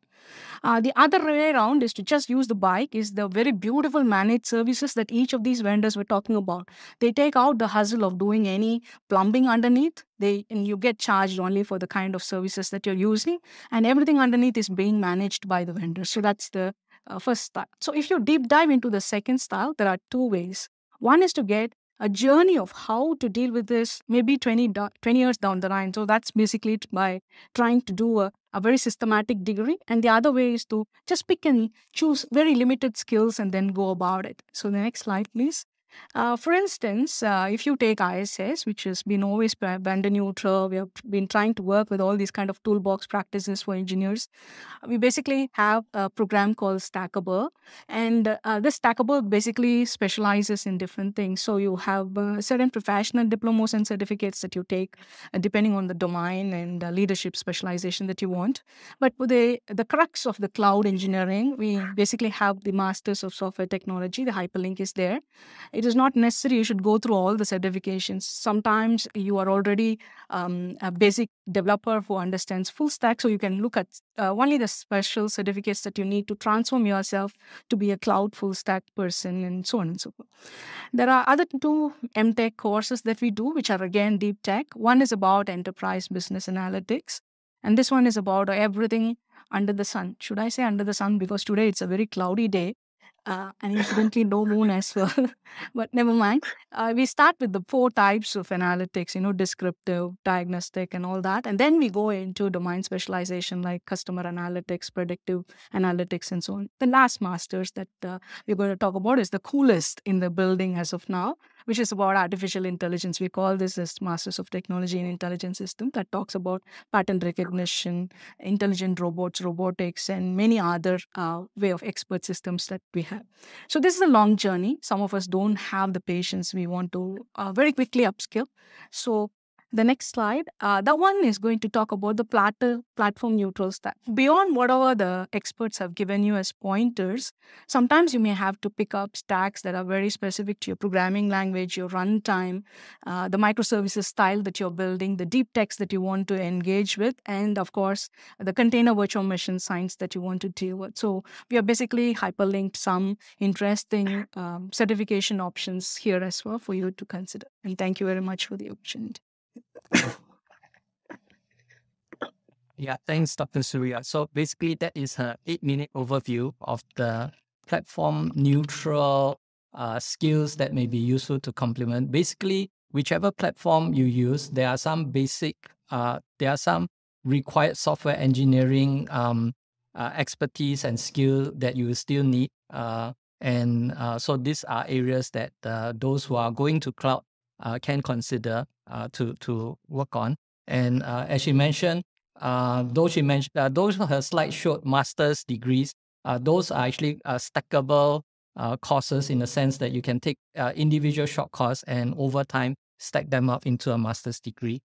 The other way around is to just use the bike is the very beautiful managed services that each of these vendors were talking about. They take out the hustle of doing any plumbing underneath. And you get charged only for the kind of services that you're using, and everything underneath is being managed by the vendor. So that's the first style. So if you deep dive into the second style, there are 2 ways. One is to get a journey of how to deal with this maybe 20 years down the line. So that's basically it by trying to do a very systematic degree. And the other way is to just pick and choose very limited skills and then go about it. So the next slide, please. For instance, if you take ISS, which has been always vendor neutral, we have been trying to work with all these kind of toolbox practices for engineers. We basically have a program called Stackable, and this Stackable basically specializes in different things. So you have certain professional diplomas and certificates that you take depending on the domain and leadership specialization that you want. But for the crux of the cloud engineering, we basically have the Masters of Software Technology. The hyperlink is there. It is not necessary you should go through all the certifications. Sometimes you are already a basic developer who understands full stack, so you can look at only the special certificates that you need to transform yourself to be a cloud full stack person, and so on and so forth. There are other 2 MTech courses that we do, which are again deep tech. One is about enterprise business analytics, and this one is about everything under the sun. Should I say under the sun? Because today it's a very cloudy day. And incidentally, no moon as well. But never mind. We start with the 4 types of analytics, descriptive, diagnostic, and all that. And then we go into domain specialization like customer analytics, predictive analytics, and so on. The last masters that we're going to talk about is the coolest in the building as of now, which is about artificial intelligence. We call this as Masters of Technology and Intelligence System, that talks about pattern recognition, intelligent robots, robotics, and many other way of expert systems that we have. So this is a long journey. Some of us don't have the patience. We want to very quickly upskill. So the next slide, that one is going to talk about the platform neutral stack. Beyond whatever the experts have given you as pointers, sometimes you may have to pick up stacks that are very specific to your programming language, your runtime, the microservices style that you're building, the deep techs that you want to engage with, and of course, the container virtual machine science that you want to deal with. So we have basically hyperlinked some interesting certification options here as well for you to consider. And thank you very much for the opportunity. Yeah, thanks, Dr. Surya. So basically, that is an 8-minute overview of the platform neutral skills that may be useful to complement. Basically, whichever platform you use, there are some required software engineering expertise and skill that you will still need. So these are areas that those who are going to cloud can consider to work on. And as you mentioned, those her slide showed master's degrees. Those are actually stackable courses in the sense that you can take individual short course and over time stack them up into a master's degree.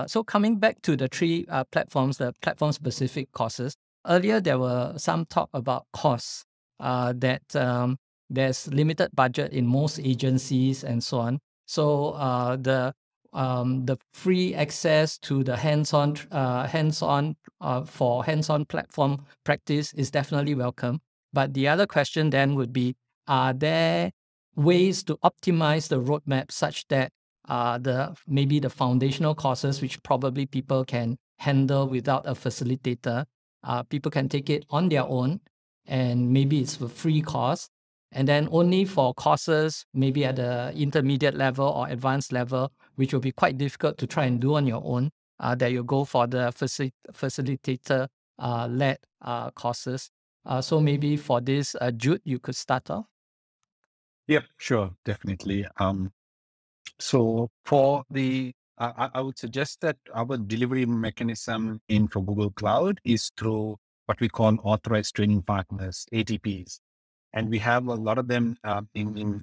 So coming back to the three platforms, the platform-specific courses, earlier there were some talk about costs that there's limited budget in most agencies and so on. So the free access to the hands-on platform practice is definitely welcome. But the other question then would be, are there ways to optimize the roadmap such that maybe the foundational courses, which probably people can handle without a facilitator, people can take it on their own, and maybe it's a free course. And then only for courses, maybe at the intermediate level or advanced level, which will be quite difficult to try and do on your own, that you go for the facilitator-led courses. So maybe for this, Jude, you could start off. Yep, sure, definitely. So for the, I would suggest that our delivery mechanism for Google Cloud is through what we call authorized training partners, ATPs. And we have a lot of them in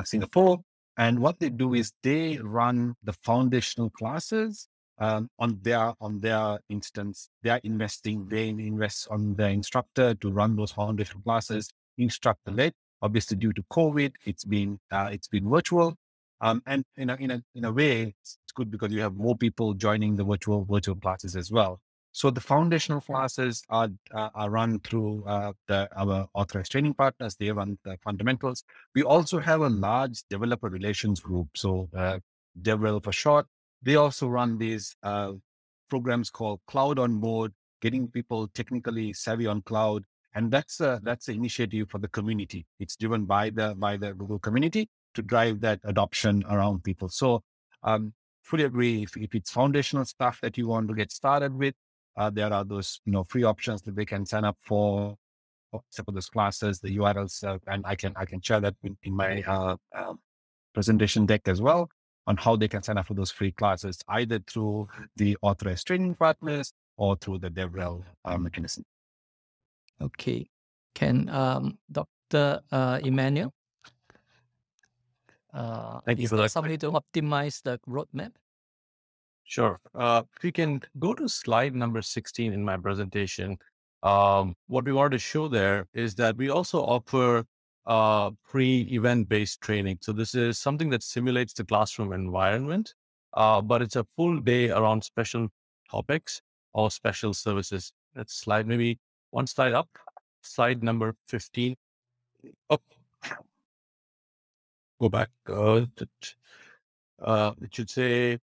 Singapore. And what they do is they run the foundational classes on their instance. They invest on the instructor to run those foundational classes, instructor-led. Obviously, due to COVID, it's been virtual. And in a way, it's good because you have more people joining the virtual classes as well. So the foundational classes are run through our authorized training partners. They run the fundamentals. We also have a large developer relations group. So DevRel for short. They also run these programs called Cloud on Board, getting people technically savvy on cloud. And that's an initiative for the community. It's driven by the Google community to drive that adoption around people. So fully agree. If it's foundational stuff that you want to get started with, there are those free options that they can sign up for those classes, the URLs, and I can share that in my presentation deck as well on how they can sign up for those free classes, either through the authorized training partners or through the DevRel mechanism. Okay, can Dr. Emmanuel? Thank you is for there that. some way to optimize the roadmap? Sure. If we can go to slide number 16 in my presentation, what we wanted to show there is that we also offer free event-based training. So this is something that simulates the classroom environment, but it's a full day around special topics or special services. Let's slide maybe one slide up, slide number 15. Oh, go back. It should say,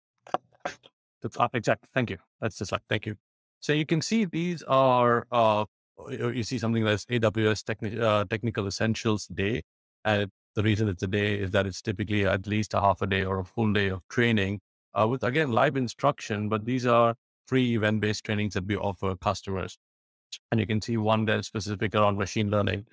exactly. Thank you. That's the slide. Thank you. So you can see these are, you see something that's AWS Technical Essentials Day. And the reason it's a day is that it's typically at least a half a day or a full day of training with, again, live instruction. But these are free event-based trainings that we offer customers. And you can see one that's specific around machine learning,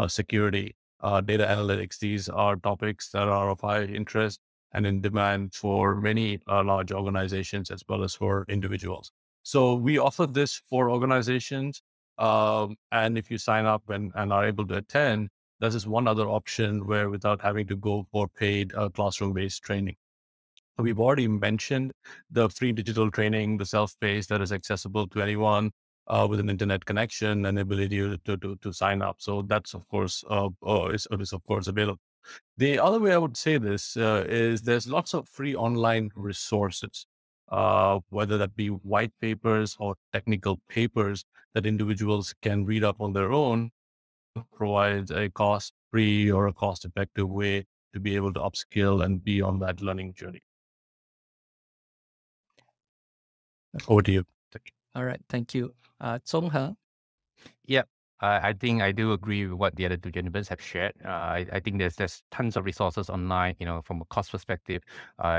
security, data analytics. These are topics that are of high interest and in demand for many large organizations as well as for individuals. So we offer this for organizations. And if you sign up and are able to attend, this is one other option where without having to go for paid classroom-based training. We've already mentioned the free digital training, the self-paced that is accessible to anyone with an internet connection and ability to sign up. So that's of course is of course available. The other way I would say this is there's lots of free online resources, whether that be white papers or technical papers that individuals can read up on their own, provides a cost-free or a cost-effective way to be able to upskill and be on that learning journey. Over to you. All right, thank you. Zhong He. Yeah, I think I do agree with what the other two gentlemen have shared. I think there's tons of resources online. From a cost perspective,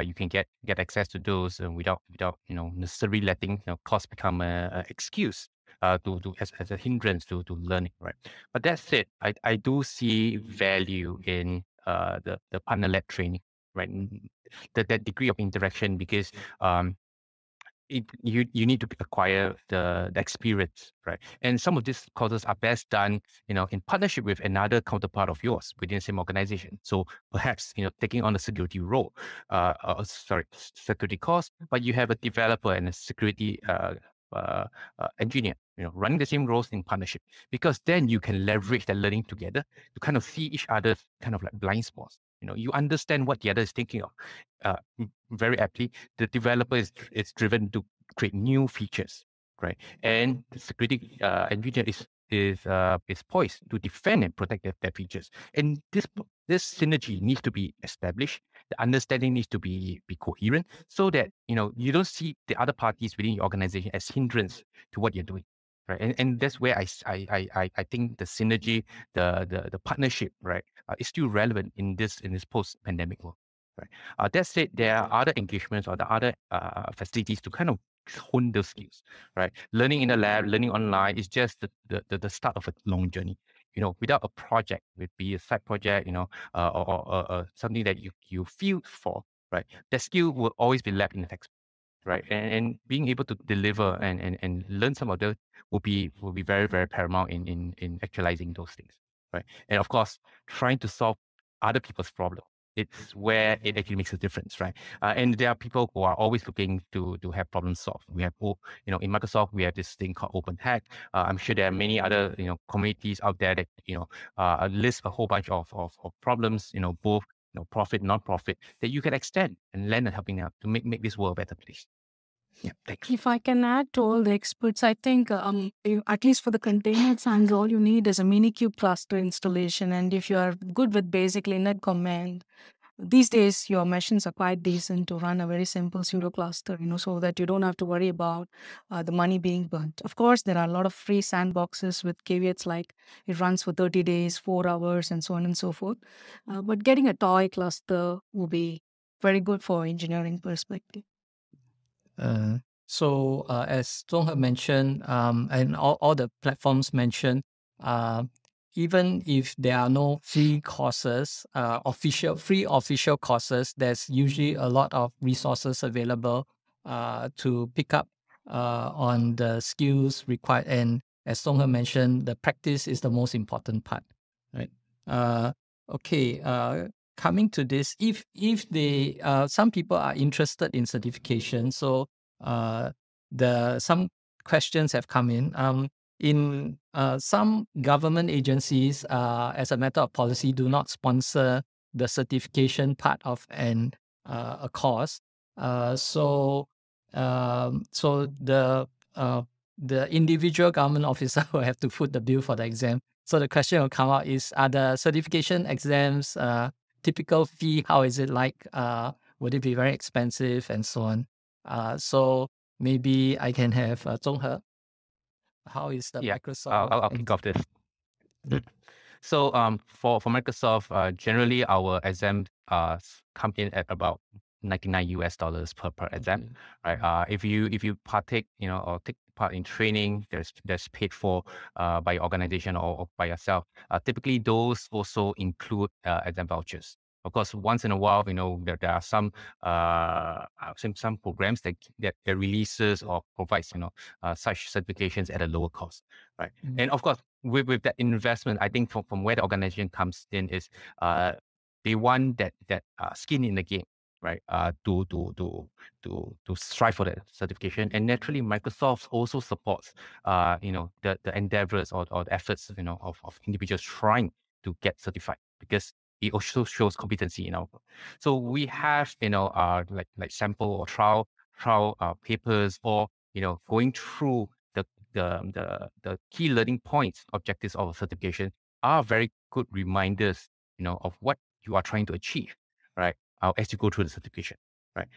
you can get access to those without necessarily letting cost become a excuse as a hindrance to learning, right? But that said, I do see value in the partner-led training, right? That degree of interaction, because you need to acquire the experience, right? And some of these courses are best done, in partnership with another counterpart of yours within the same organization. So perhaps, taking on a security role, security course, but you have a developer and a security engineer, running the same roles in partnership, because then you can leverage that learning together to kind of see each other's kind of like blind spots. You understand what the other is thinking of. Very aptly, the developer is driven to create new features, right? And the security engineer is poised to defend and protect their features. And this synergy needs to be established. The understanding needs to be coherent, so that you don't see the other parties within your organization as hindrance to what you're doing. Right. And that's where I think the synergy, the partnership, right, is still relevant in this post-pandemic world. Right. That said, there are other engagements or the other facilities to kind of hone those skills. Right. Learning in the lab, learning online is just the start of a long journey. Without a project, would be a side project, or something that you feel for, right? That skill will always be left in the textbook. Right. And being able to deliver and learn some of those will be very, very paramount in actualizing those things. Right. And of course, trying to solve other people's problem. It's where it actually makes a difference, right? And there are people who are always looking to have problems solved. We have, in Microsoft, we have this thing called Open Hack. I'm sure there are many other, communities out there that, list a whole bunch of problems, both, profit, non-profit, that you can extend and lend a helping out to make this world a better place. Yeah, thanks. If I can add to all the experts, I think at least for the container science, all you need is a Minikube cluster installation. And if you are good with basic Linux command, these days your machines are quite decent to run a very simple pseudo cluster, so that you don't have to worry about the money being burnt. Of course, there are a lot of free sandboxes with caveats like it runs for 30 days, 4 hours, and so on and so forth. But getting a toy cluster will be very good for engineering perspective. As Zhong He mentioned, and all the platforms mentioned, even if there are no free courses, free official courses, there's usually a lot of resources available to pick up on the skills required. And as Zhong He mentioned, the practice is the most important part, right? Coming to this, if they some people are interested in certification, so some questions have come in. In some government agencies, as a matter of policy, do not sponsor the certification part of a course. So the individual government officer will have to foot the bill for the exam. So the question will come out is, are the certification exams typical fee? How is it like? Would it be very expensive and so on? So maybe I can have Zhong He. How is the Microsoft? I'll kick off this. So for Microsoft, generally our exams come in at about $99 per exam, right? If you partake, or take part in training, there's paid for by your organization or by yourself. Typically, those also include exam vouchers. Of course, once in a while, there are some programs that releases or provides, such certifications at a lower cost, right? Mhm. And of course, with that investment, I think from where the organization comes in is they want that skin in the game, right? To strive for that certification. And naturally, Microsoft also supports the endeavors or the efforts of individuals trying to get certified, because it also shows competency in our work. So we have like sample or trial papers, or going through the key learning points, objectives of a certification are very good reminders of what you are trying to achieve, right? As you go through the certification. right?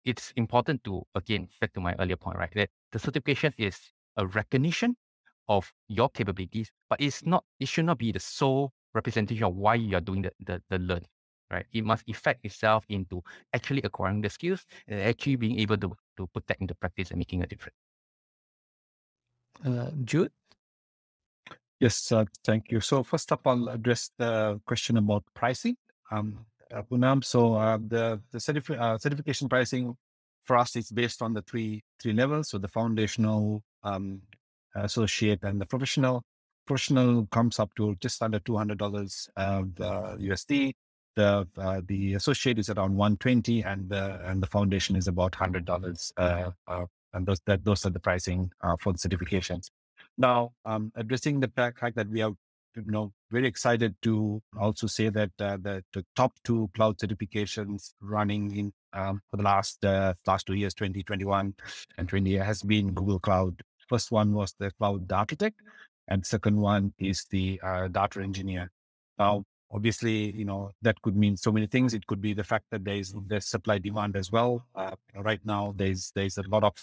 It's important to, again, back to my earlier point, right? That the certification is a recognition of your capabilities, but it should not be the sole representation of why you are doing the learning, right? It must effect itself into actually acquiring the skills and actually being able to put that into practice and making a difference. Jude? Yes, thank you. So first up, I'll address the question about pricing. Poonam, so the certification pricing for us is based on the three levels. So the foundational, associate, and the professional. Professional comes up to just under $200 USD. The associate is around 120, and the foundation is about $100. And those are the pricing for the certifications. Now, addressing the fact that we are, very excited to also say that the top two cloud certifications running in for the last 2 years, 2021 and 20, has been Google Cloud. First one was the Cloud Architect, and second one is the Data Engineer. Now, obviously, that could mean so many things. It could be the fact that there's supply demand as well. Right now, there's a lot of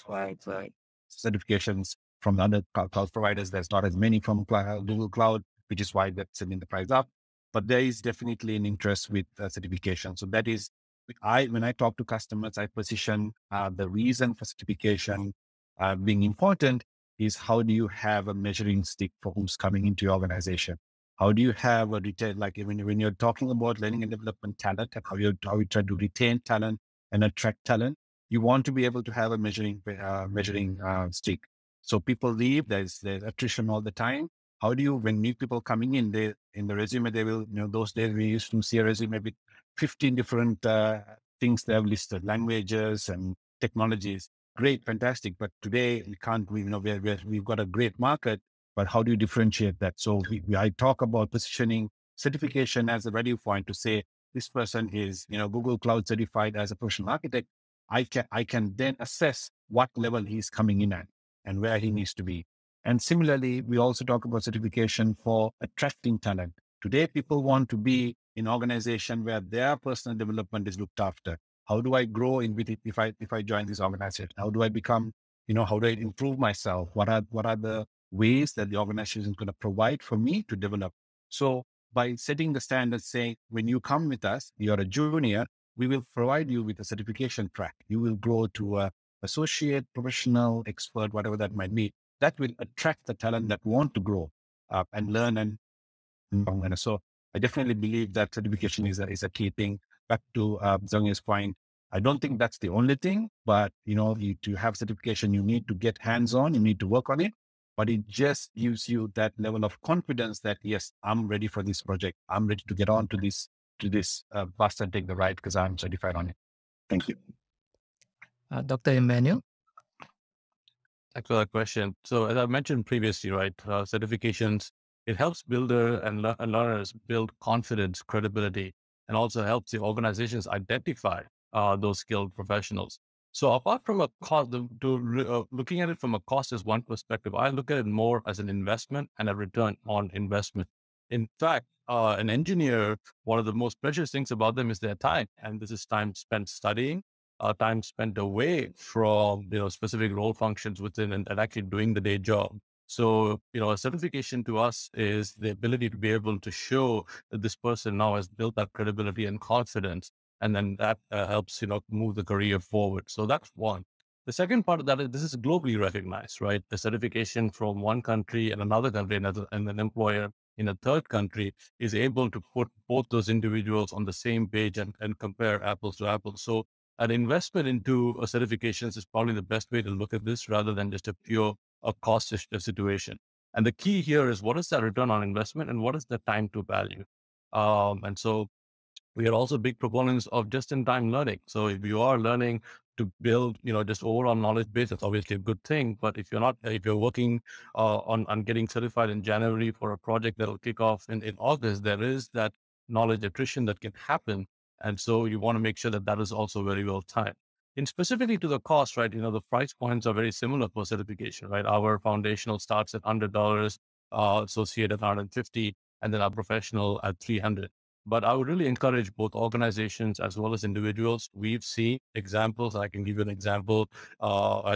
certifications from the other cloud providers. There's not as many from Google Cloud, which is why that's sending the price up. But there is definitely an interest with certification. So that is, when I talk to customers, I position the reason for certification being important is, how do you have a measuring stick for who's coming into your organization? How do you have a retain, like when you're talking about learning and development talent, and how you try to retain talent and attract talent, you want to be able to have a measuring stick. So people leave, there's attrition all the time. How do you, when new people coming in, in the resume, they will, those days we used to see a resume with 15 different things they have listed, languages and technologies. Great, fantastic. But today we can't, we've got a great market, but how do you differentiate that? So I talk about positioning certification as a ready point to say, this person is, Google Cloud certified as a professional architect. I can then assess what level he's coming in at and where he needs to be. And similarly, we also talk about certification for attracting talent. Today, people want to be in organization where their personal development is looked after. How do I grow in with it if I join this organization? How do I become, how do I improve myself? What are the ways that the organization is going to provide for me to develop? So by setting the standards, saying, when you come with us, you're a junior, we will provide you with a certification track. You will grow to a associate, professional, expert, whatever that might be. That will attract the talent that want to grow and learn. And so I definitely believe that certification is a key thing. Back to Zhang's point, I don't think that's the only thing, but to have certification, you need to get hands-on, you need to work on it, but it just gives you that level of confidence that, yes, I'm ready for this project. I'm ready to get on to this bus and take the ride because I'm certified on it. Thank you. Dr. Emmanuel? Thanks for that question. So as I mentioned previously, right, certifications, it helps builder and learners build confidence, credibility, and also helps the organizations identify those skilled professionals. So apart from a cost, looking at it from a cost is one perspective. I look at it more as an investment and a return on investment. In fact, an engineer, one of the most precious things about them is their time, and this is time spent studying, time spent away from specific role functions within and actually doing the day job. So a certification to us is the ability to be able to show that this person now has built that credibility and confidence, and then that helps move the career forward. So that's one. The second part of that is this is globally recognized, right? The certification from one country and another country and an employer in a third country is able to put both those individuals on the same page and compare apples to apples. So an investment into a certifications is probably the best way to look at this rather than just a pure cost situation. And the key here is, what is that return on investment and what is the time to value? And so we are also big proponents of just-in-time learning. So if you are learning to build, just overall knowledge base, that's obviously a good thing. But if you're working on getting certified in January for a project that will kick off in August, there is that knowledge attrition that can happen. And so you want to make sure that that is also very well timed. In specifically to the cost, right? The price points are very similar for certification, right? Our foundational starts at $100, associate at $150, and then our professional at $300. But I would really encourage both organizations as well as individuals. We've seen examples. I can give you an example.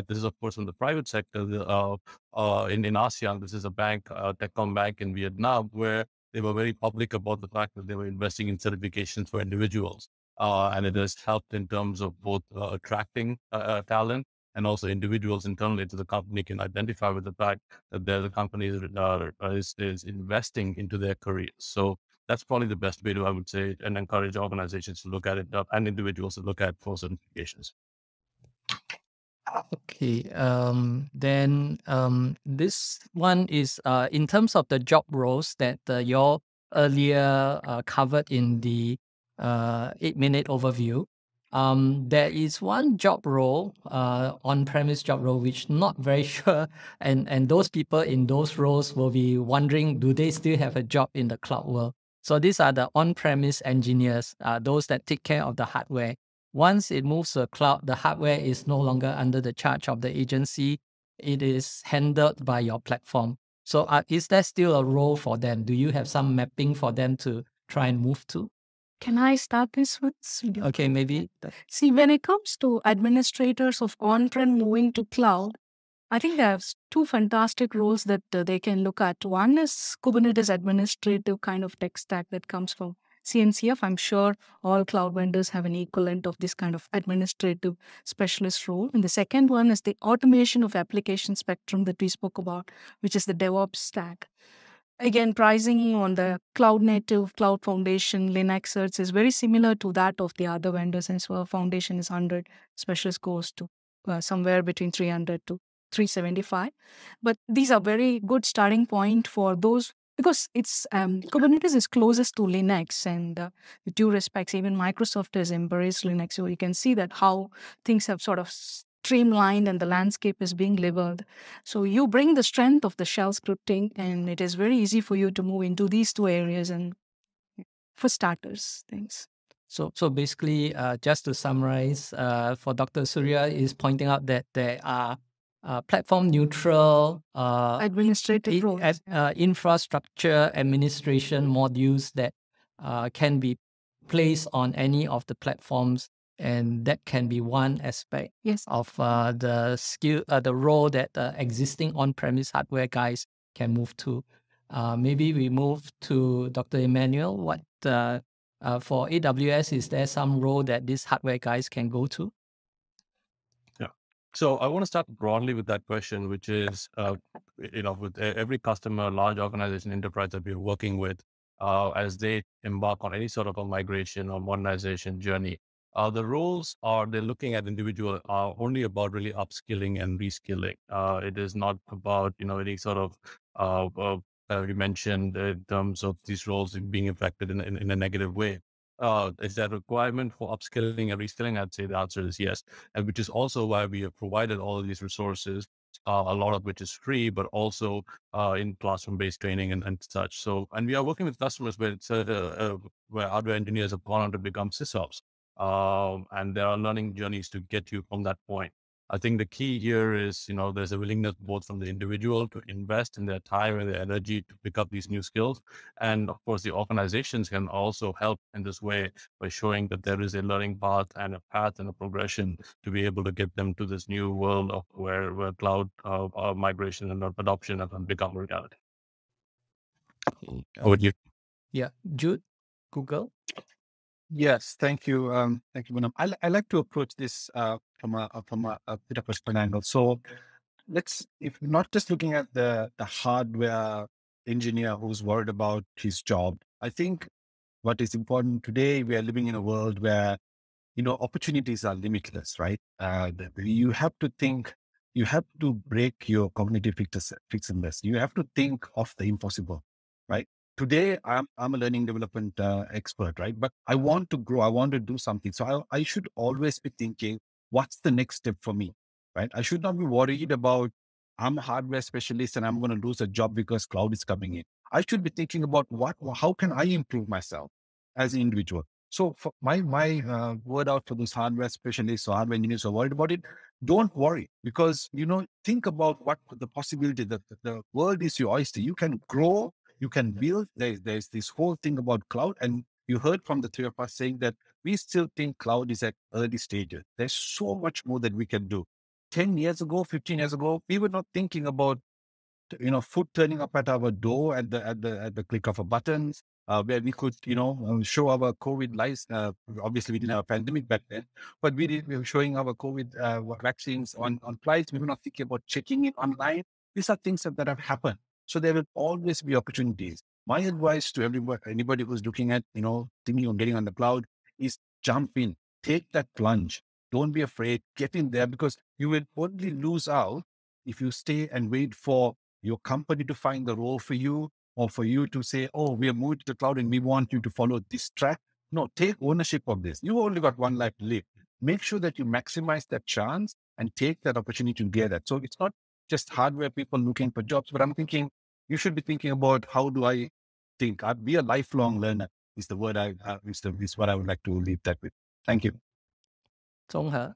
This is, of course, from the private sector. In ASEAN, this is a bank, Techcom Bank in Vietnam, where they were very public about the fact that they were investing in certifications for individuals. And it has helped in terms of both attracting talent, and also individuals internally to the company can identify with the fact that the company is investing into their careers. So that's probably the best way to, I would say, and encourage organizations to look at it and individuals to look at for certifications. Okay. Then this one is in terms of the job roles that you all earlier covered in the 8-minute overview. There is one job role, on-premise job role, which not very sure, and those people in those roles will be wondering, do they still have a job in the cloud world? So these are the on-premise engineers, those that take care of the hardware. Once it moves to the cloud, the hardware is no longer under the charge of the agency. It is handled by your platform. So is there still a role for them? Do you have some mapping for them to try and move to? Can I start this with Studio? Okay, maybe. See, when it comes to administrators of on-prem moving to cloud, I think there's two fantastic roles that they can look at. One is Kubernetes administrative kind of tech stack that comes from CNCF. I'm sure all cloud vendors have an equivalent of this kind of administrative specialist role. And the second one is the automation of application spectrum that we spoke about, which is the DevOps stack. Again, pricing on the cloud native, cloud foundation, Linux certs is very similar to that of the other vendors. And so foundation is 100, specialist goes to somewhere between 300 to 375. But these are very good starting point for those, because it's Kubernetes is closest to Linux, and with due respects, even Microsoft has embraced Linux. So you can see that how things have sort of streamlined and the landscape is being leveled. So you bring the strength of the shell scripting, and it is very easy for you to move into these two areas. And for starters, things. So basically, just to summarize, for Dr. Surya is pointing out that there are platform neutral Administrative roles. infrastructure administration modules that can be placed on any of the platforms, and that can be one aspect of the skill, the role that the existing on-premise hardware guys can move to. Maybe we move to Dr. Emmanuel. What for AWS, is there some role that these hardware guys can go to? So I want to start broadly with that question, which is, with every customer, large organization, enterprise that we're working with, as they embark on any sort of a migration or modernization journey, the roles they're looking at individual are only about really upskilling and reskilling. It is not about, any sort of, you mentioned in terms of these roles being affected in a negative way. Is there a requirement for upskilling and reskilling? I'd say the answer is yes. And which is also why we have provided all of these resources, a lot of which is free, but also in classroom-based training and such. So, and we are working with customers where where hardware engineers have gone on to become sysops. And there are learning journeys to get you from that point. I think the key here is, there's a willingness both from the individual to invest in their time and their energy to pick up these new skills. And of course, the organizations can also help in this way by showing that there is a learning path and a progression to be able to get them to this new world of where cloud migration and adoption have become a reality. How would you? Yeah, Jude, Google. Yes, thank you. Thank you, Bunam. I like to approach this from a bit of a different angle. So if we're not just looking at the hardware engineer who's worried about his job, I think what is important today, we are living in a world where, opportunities are limitless, right? You have to think, you have to break your cognitive fixedness. You have to think of the impossible, right? Today, I'm a learning development expert, right? But I want to grow. I want to do something. So I should always be thinking, what's the next step for me, right? I should not be worried about, I'm a hardware specialist and I'm going to lose a job because cloud is coming in. I should be thinking about how can I improve myself as an individual? So for my word out for those hardware specialists or hardware engineers who are worried about it, don't worry, because, think about what the possibility that the world is your oyster. You can grow, you can build. There's this whole thing about cloud, and you heard from the three of us saying that we still think cloud is at early stages. There's so much more that we can do. 10 years ago, 15 years ago, we were not thinking about food turning up at our door at the click of a button, where we could, show our COVID lives. Obviously, we didn't have a pandemic back then, but we were showing our COVID vaccines on flights. We were not thinking about checking it online. These are things that have happened. So there will always be opportunities. My advice to anybody who's looking at, thinking of getting on the cloud is jump in, take that plunge. Don't be afraid, get in there, because you will only lose out if you stay and wait for your company to find the role for you, or for you to say, oh, we are moving to the cloud and we want you to follow this track. No, take ownership of this. You only got one life to live. Make sure that you maximize that chance and take that opportunity to get that. So it's not just hardware people looking for jobs, but I'm thinking you should be thinking about, how do I think? I'd be a lifelong learner is the word is what I would like to leave that with. Thank you. Zhong He.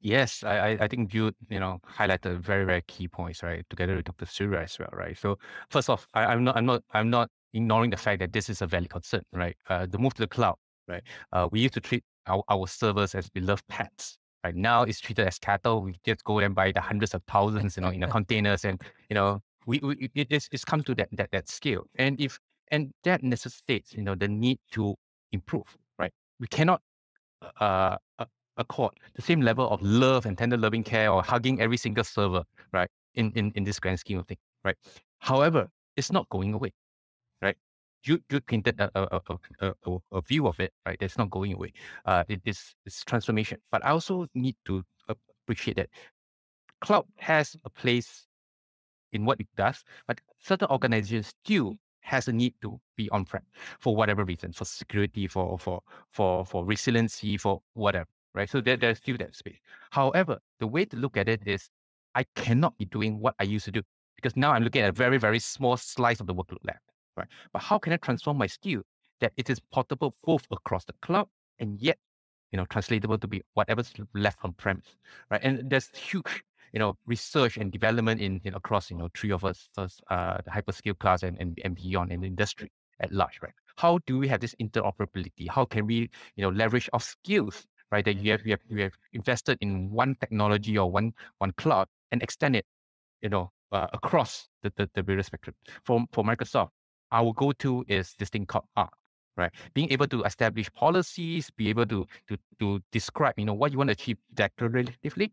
Yes, I think you highlighted very, very key points, right? Together with Dr. Surya as well, right? So first off, I'm not ignoring the fact that this is a valid concern, right? The move to the cloud, right? We used to treat our servers as beloved pets, right? Now it's treated as cattle. We just go and buy the hundreds of thousands, in the containers, and it's come to that scale, and that necessitates the need to improve, right? We cannot accord the same level of love and tender loving care or hugging every single server, right? In this grand scheme of things, right? However, it's not going away, right? You painted a view of it, right? It's not going away. It's transformation. But I also need to appreciate that cloud has a place in what it does, but certain organizations still has a need to be on-prem for whatever reason, for security, for resiliency, for whatever, right? So there's still that space. However, the way to look at it is, I cannot be doing what I used to do, because now I'm looking at a very, very small slice of the workload left, right? But how can I transform my skill that it is portable both across the cloud and yet, translatable to be whatever's left on premise, right? And there's huge research and development in across, three of us, the hyperscale class and beyond, in the industry at large, right? How do we have this interoperability? How can we, leverage our skills, right? That you have invested in one technology or one cloud and extend it, across the various spectrum. For Microsoft, our go-to is this thing called ARC, right? Being able to establish policies, be able to describe, what you want to achieve declaratively,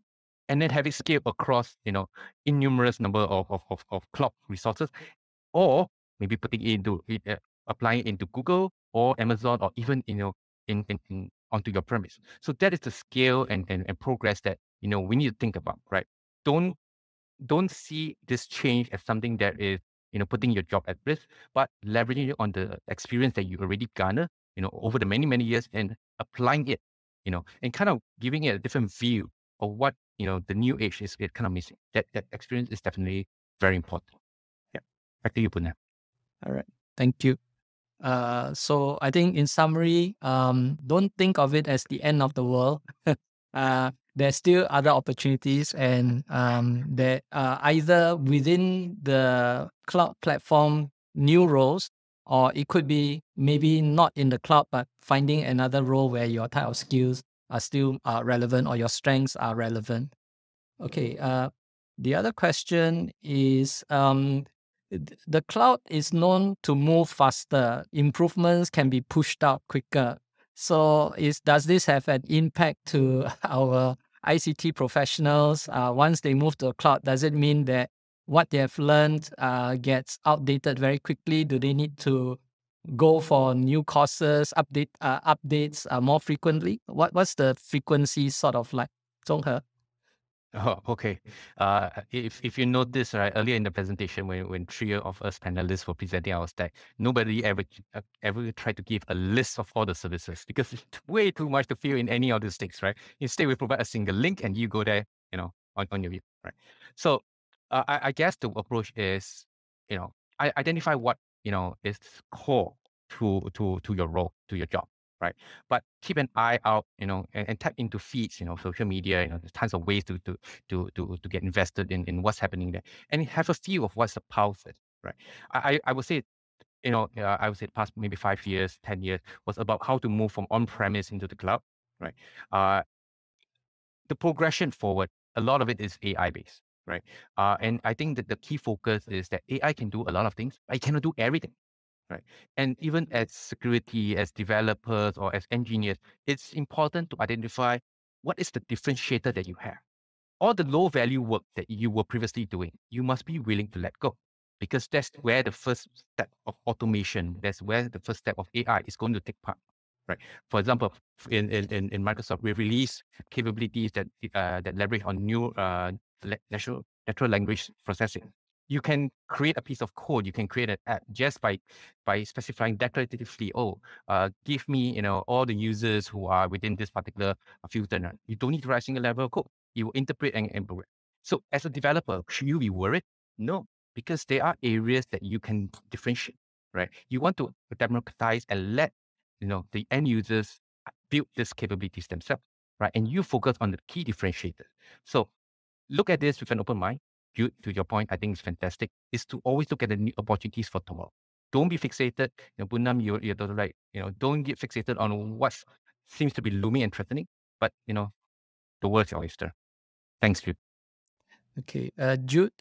and then have it scale across, innumerous number of cloud resources, or maybe putting it into applying it into Google or Amazon, or even in onto your premise. So that is the scale and progress that we need to think about, right? Don't see this change as something that is putting your job at risk, but leveraging it on the experience that you already garner over the many years, and applying it, and kind of giving it a different view of what the new age is kind of missing. That experience is definitely very important. Yeah, back to you, Puna. All right, thank you. So I think in summary, don't think of it as the end of the world. There's still other opportunities, and there are either within the cloud platform new roles, or it could be maybe not in the cloud, but finding another role where your type of skills are still relevant, or your strengths are relevant. Okay. The other question is, the cloud is known to move faster. Improvements can be pushed out quicker. So does this have an impact to our ICT professionals? Once they move to the cloud, does it mean that what they have learned gets outdated very quickly? Do they need to go for new courses, updates more frequently? What's the frequency sort of like? Zhong He? Oh, okay. If you notice, right, earlier in the presentation, when three of us panelists were presenting our stack, nobody ever tried to give a list of all the services, because it's way too much to fill in any of these things, right? Instead, we provide a single link and you go there, on your view, right? So I guess the approach is, identify what is core to your role, to your job, right? But keep an eye out, and tap into feeds, social media, there's tons of ways to get invested in what's happening there, and have a feel of what's the pulse is, right? I would say I would say the past maybe 5 years, 10 years was about how to move from on-premise into the cloud, right? The progression forward, a lot of it is AI based, right? And I think that the key focus is that AI can do a lot of things, but it cannot do everything, right? And even as security, as developers, or as engineers, it's important to identify what is the differentiator that you have. All the low value work that you were previously doing, you must be willing to let go, because that's where the first step of automation, that's where the first step of AI is going to take part, right? For example, in Microsoft, we release capabilities that leverage on new natural language processing. You can create a piece of code, you can create an app just by specifying declaratively, give me, all the users who are within this particular filter. You don't need to write a single level of code. You interpret and program. So as a developer, should you be worried? No, because there are areas that you can differentiate, right? You want to democratize and let the end users build these capabilities themselves, right? And you focus on the key differentiators. So look at this with an open mind. To your point, I think it's fantastic, is to always look at the new opportunities for tomorrow. Don't be fixated. Bunam, you're totally right. Don't get fixated on what seems to be looming and threatening, but the world's your oyster. Thanks, Jude. Okay, Jude,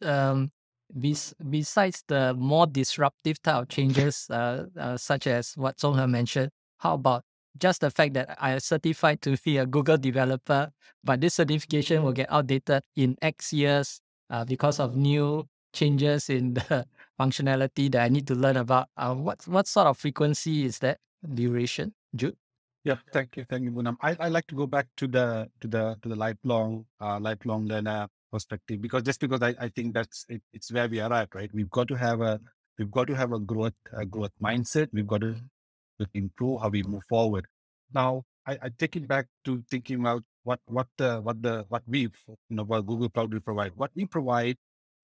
besides the more disruptive type of changes, such as what Song He mentioned, how about just the fact that I am certified to be a Google developer, but this certification will get outdated in X years because of new changes in the functionality that I need to learn about? What sort of frequency is that duration, Jude? Yeah, thank you, Bunam. I like to go back to the lifelong learner perspective, because I think it's where we are at, right? We've got to have a growth mindset. We've got to improve how we move forward. Now, I take it back to thinking about what Google Cloud will provide. What we provide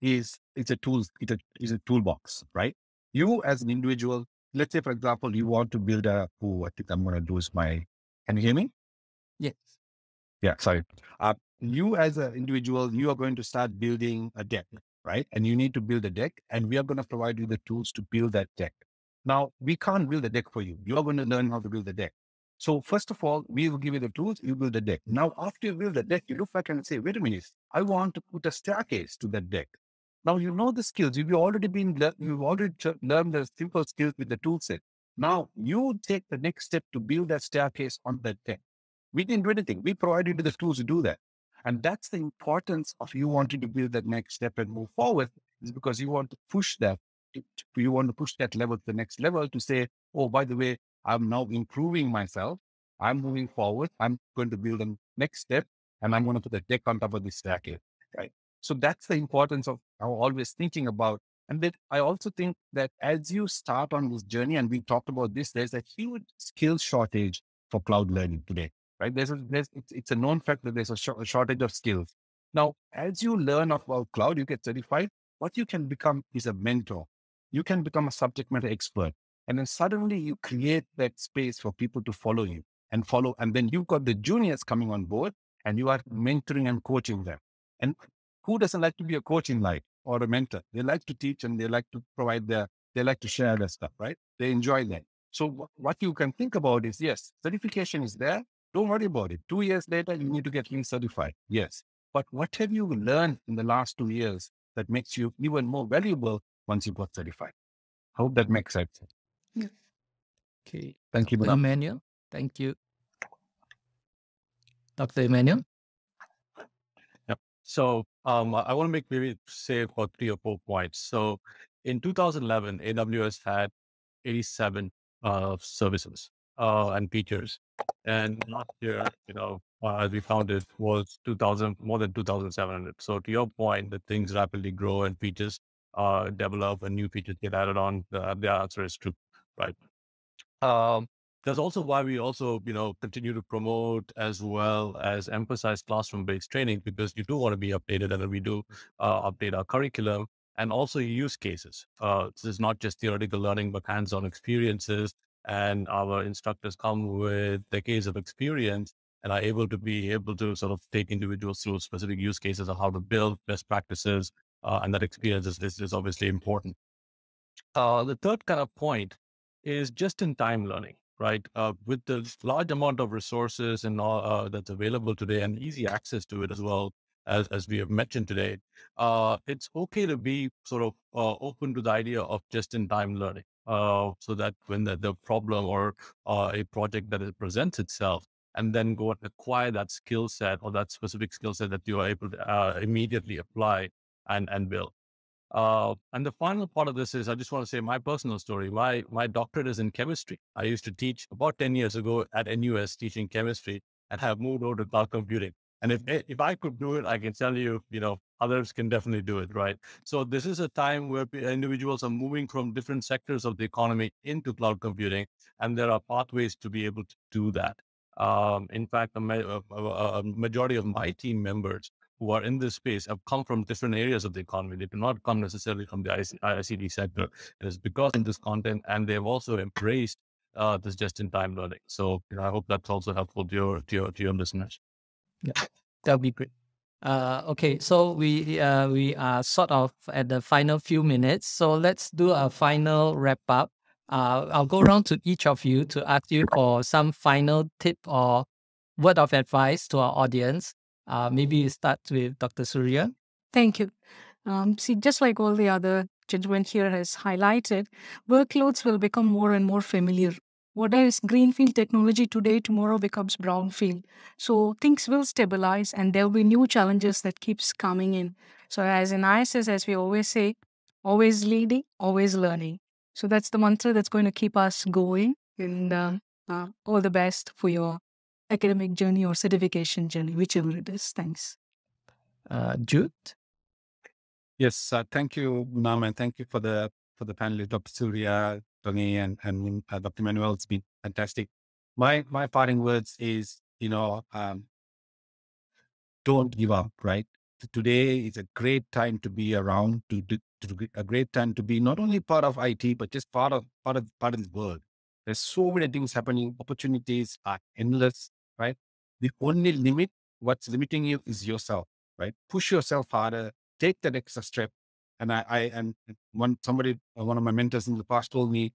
is a toolbox, right? You as an individual, let's say, for example, you want to build I think I'm going to lose can you hear me? Yes. Yeah, sorry. You as an individual, you are going to start building a deck, right? And you need to build a deck, and we are going to provide you the tools to build that deck. Now, we can't build a deck for you. You are going to learn how to build the deck. So first of all, we will give you the tools, you build the deck. Now, after you build the deck, you look back and say, wait a minute, I want to put a staircase to that deck. Now, you know the skills. You've already learned the simple skills with the tool set. Now, you take the next step to build that staircase on that deck. We didn't do anything. We provided you the tools to do that. And that's the importance of you wanting to build that next step and move forward, is because you want to push that. You want to push that level to the next level to say, oh, by the way, I'm now improving myself. I'm moving forward. I'm going to build a next step, and I'm going to put the deck on top of this staircase. Right. So that's the importance of always thinking about. And then I also think that as you start on this journey, and we talked about this, there's a huge skill shortage for cloud learning today, right? It's a known fact that there's a shortage of skills. Now, as you learn about cloud, you get certified. What you can become is a mentor. You can become a subject matter expert. And then suddenly you create that space for people to follow you and follow. And then you've got the juniors coming on board, and you are mentoring and coaching them. And who doesn't like to be a coach in life or a mentor? They like to teach, and they like to they like to share their stuff, right? They enjoy that. So what you can think about is, yes, certification is there. Don't worry about it. 2 years later, you need to get certified. Yes. But what have you learned in the last 2 years that makes you even more valuable once you got certified? I hope that makes sense. Yeah. Okay. Thank you, Dr. Bunam. Emmanuel. Thank you. Dr. Emmanuel. Yep. So I want to say about 3 or 4 points. So in 2011, AWS had 87 services and features. And last year, as we found it, was more than 2,700. So to your point, that things rapidly grow and features develop and new features get added on. The answer is true, right? That's also why we also, continue to promote as well as emphasize classroom-based training, because you do want to be updated, and then we do update our curriculum and also use cases. This is not just theoretical learning, but hands-on experiences. And our instructors come with decades of experience and are able to sort of take individuals through specific use cases of how to build best practices. And that experience is obviously important. The third kind of point is just-in-time learning, right? With the large amount of resources and all that's available today and easy access to it as well, as we have mentioned today, it's okay to be sort of open to the idea of just-in-time learning. So that when the problem or a project that it presents itself, and then go and acquire that skill set or that specific skill set that you are able to immediately apply and build. And the final part of this is I just want to say my personal story. My doctorate is in chemistry. I used to teach about 10 years ago at NUS teaching chemistry and have moved over to cloud computing. And if I could do it, I can tell you, others can definitely do it, right? So this is a time where individuals are moving from different sectors of the economy into cloud computing, and there are pathways to be able to do that. In fact, a majority of my team members who are in this space have come from different areas of the economy. They do not come necessarily from the ICT sector. It is because of this content, and they've also embraced this just-in-time learning. So I hope that's also helpful to your listeners. Yeah, that'll be great. Okay, so we are sort of at the final few minutes. So let's do a final wrap up. I'll go around to each of you to ask you for some final tip or word of advice to our audience. Maybe you start with Dr. Surya. Thank you. See, just like all the other gentlemen here has highlighted, workloads will become more and more familiar. What is greenfield technology today, tomorrow becomes brownfield. So things will stabilize and there will be new challenges that keeps coming in. So as in ISS, as we always say, always leading, always learning. So that's the mantra that's going to keep us going. And all the best for your academic journey or certification journey, whichever it is. Thanks. Jude? Yes, thank you, Nam, and thank you for the panelists, Dr. Surya, Tony, and Dr. Manuel. It's been fantastic. My parting words is, don't give up. Right, today is a great time to be around. A great time to be not only part of IT, but just part of this world. There's so many things happening. Opportunities are endless. Right, the only limit, what's limiting you, is yourself. Right, push yourself harder. Take that extra step. And one of my mentors in the past told me,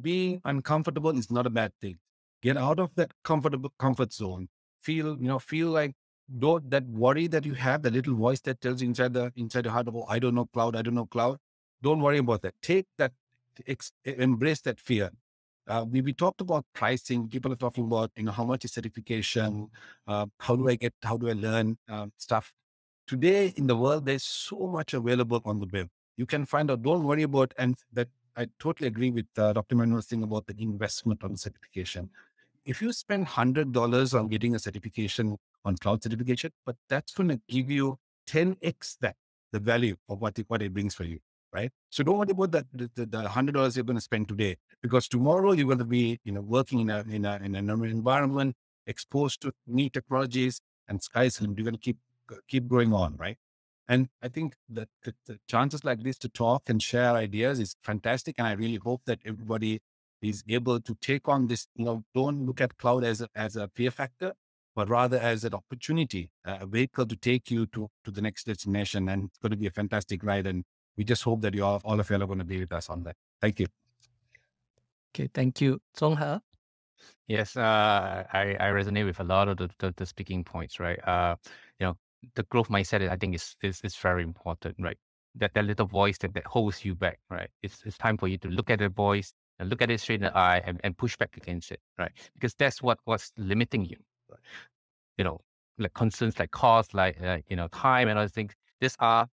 being uncomfortable is not a bad thing. Get out of that comfort zone. Feel like that worry that you have, the little voice that tells you inside your heart, oh, I don't know cloud. Don't worry about that. Take that, embrace that fear. We talked about pricing. People are talking about, how much is certification? How do I learn stuff? Today in the world, there's so much available on the web. You can find out, don't worry about, and that I totally agree with Dr. Manuel's thing about the investment on certification. If you spend $100 on getting a certification on cloud certification, but that's going to give you 10x the value of what it brings for you, right? So don't worry about the $100 you're going to spend today, because tomorrow you're going to be, working in an environment exposed to new technologies, and sky's the limit. You're going to keep going on, right? And I think that the chances like this to talk and share ideas is fantastic. And I really hope that everybody is able to take on this. Don't look at cloud as a fear factor, but rather as an opportunity, a vehicle to take you to the next destination. And it's going to be a fantastic ride. And we just hope that all of you are going to be with us on that. Thank you. Okay, thank you. Songha? Yes, I resonate with a lot of the speaking points, right? The growth mindset, I think, is very important, right? That little voice that holds you back, right? It's time for you to look at the voice and look at it straight in the eye and push back against it, right? Because that's what's limiting you, right? Like concerns like cost, like time and other things. These are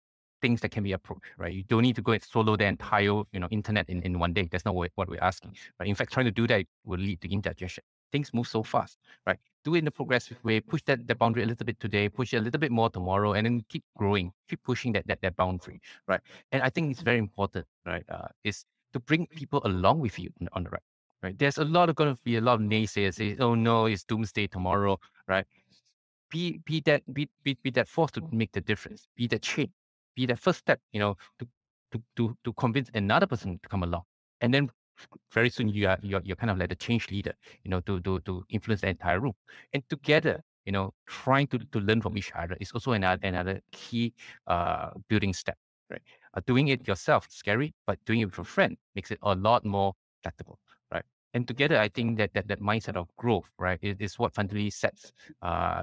things that can be approached, right? You don't need to go and solo the entire, internet in one day. That's not what we're asking, right? In fact, trying to do that will lead to indigestion. Things move so fast, right? Do it in a progressive way. Push that boundary a little bit today. Push it a little bit more tomorrow, and then keep growing. Keep pushing that boundary, right? And I think it's very important, right? Is to bring people along with you on the ride, right? There's going to be a lot of naysayers say, oh no, it's doomsday tomorrow, right? Be that force to make the difference. Be that change. Be that first step, to convince another person to come along, and then very soon you're kind of like the change leader, to influence the entire room. And together, trying to learn from each other is also another key building step, right? Doing it yourself, scary, but doing it with a friend makes it a lot more practical, right? And together, I think that mindset of growth, right, is what fundamentally sets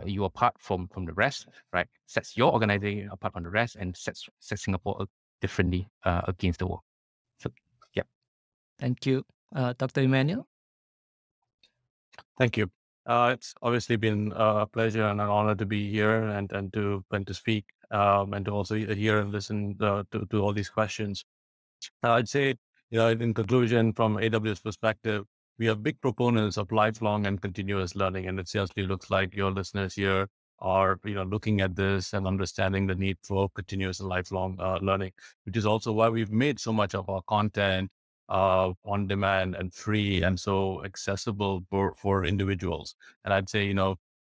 you apart from the rest, right? Sets your organization apart from the rest, and sets Singapore differently against the world. So, yeah. Thank you, Dr. Emmanuel. Thank you. It's obviously been a pleasure and an honor to be here and to speak and to also hear and listen to all these questions. I'd say, in conclusion, from AWS perspective, we are big proponents of lifelong and continuous learning, and it seriously looks like your listeners here are, looking at this and understanding the need for continuous and lifelong learning, which is also why we've made so much of our content on demand and free and so accessible for individuals. And I'd say,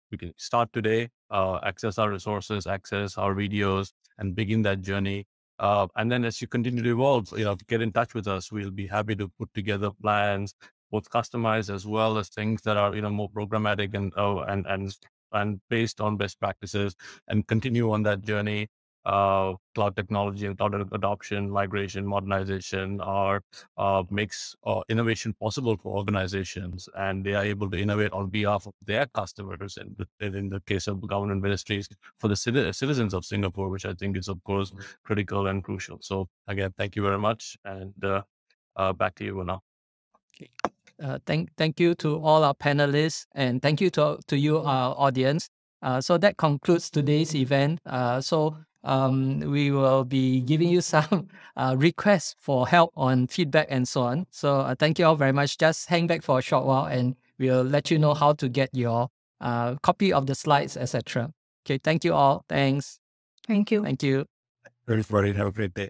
we can start today, access our resources, access our videos, and begin that journey. And then as you continue to evolve, get in touch with us. We'll be happy to put together plans, both customized as well as things that are, more programmatic and based on best practices, and continue on that journey. Cloud technology and cloud adoption, migration, modernization makes innovation possible for organizations, and they are able to innovate on behalf of their customers, and in the case of government ministries, for the citizens of Singapore, which I think is, of course, critical and crucial. So again, thank you very much, and back to you now. Thank you to all our panelists, and thank you to you, our audience. So that concludes today's event. We will be giving you some requests for help on feedback and so on. So thank you all very much. Just hang back for a short while, and we'll let you know how to get your copy of the slides, etc. Okay, thank you all. Thanks. Thank you. Thank you. Everybody, have a great day.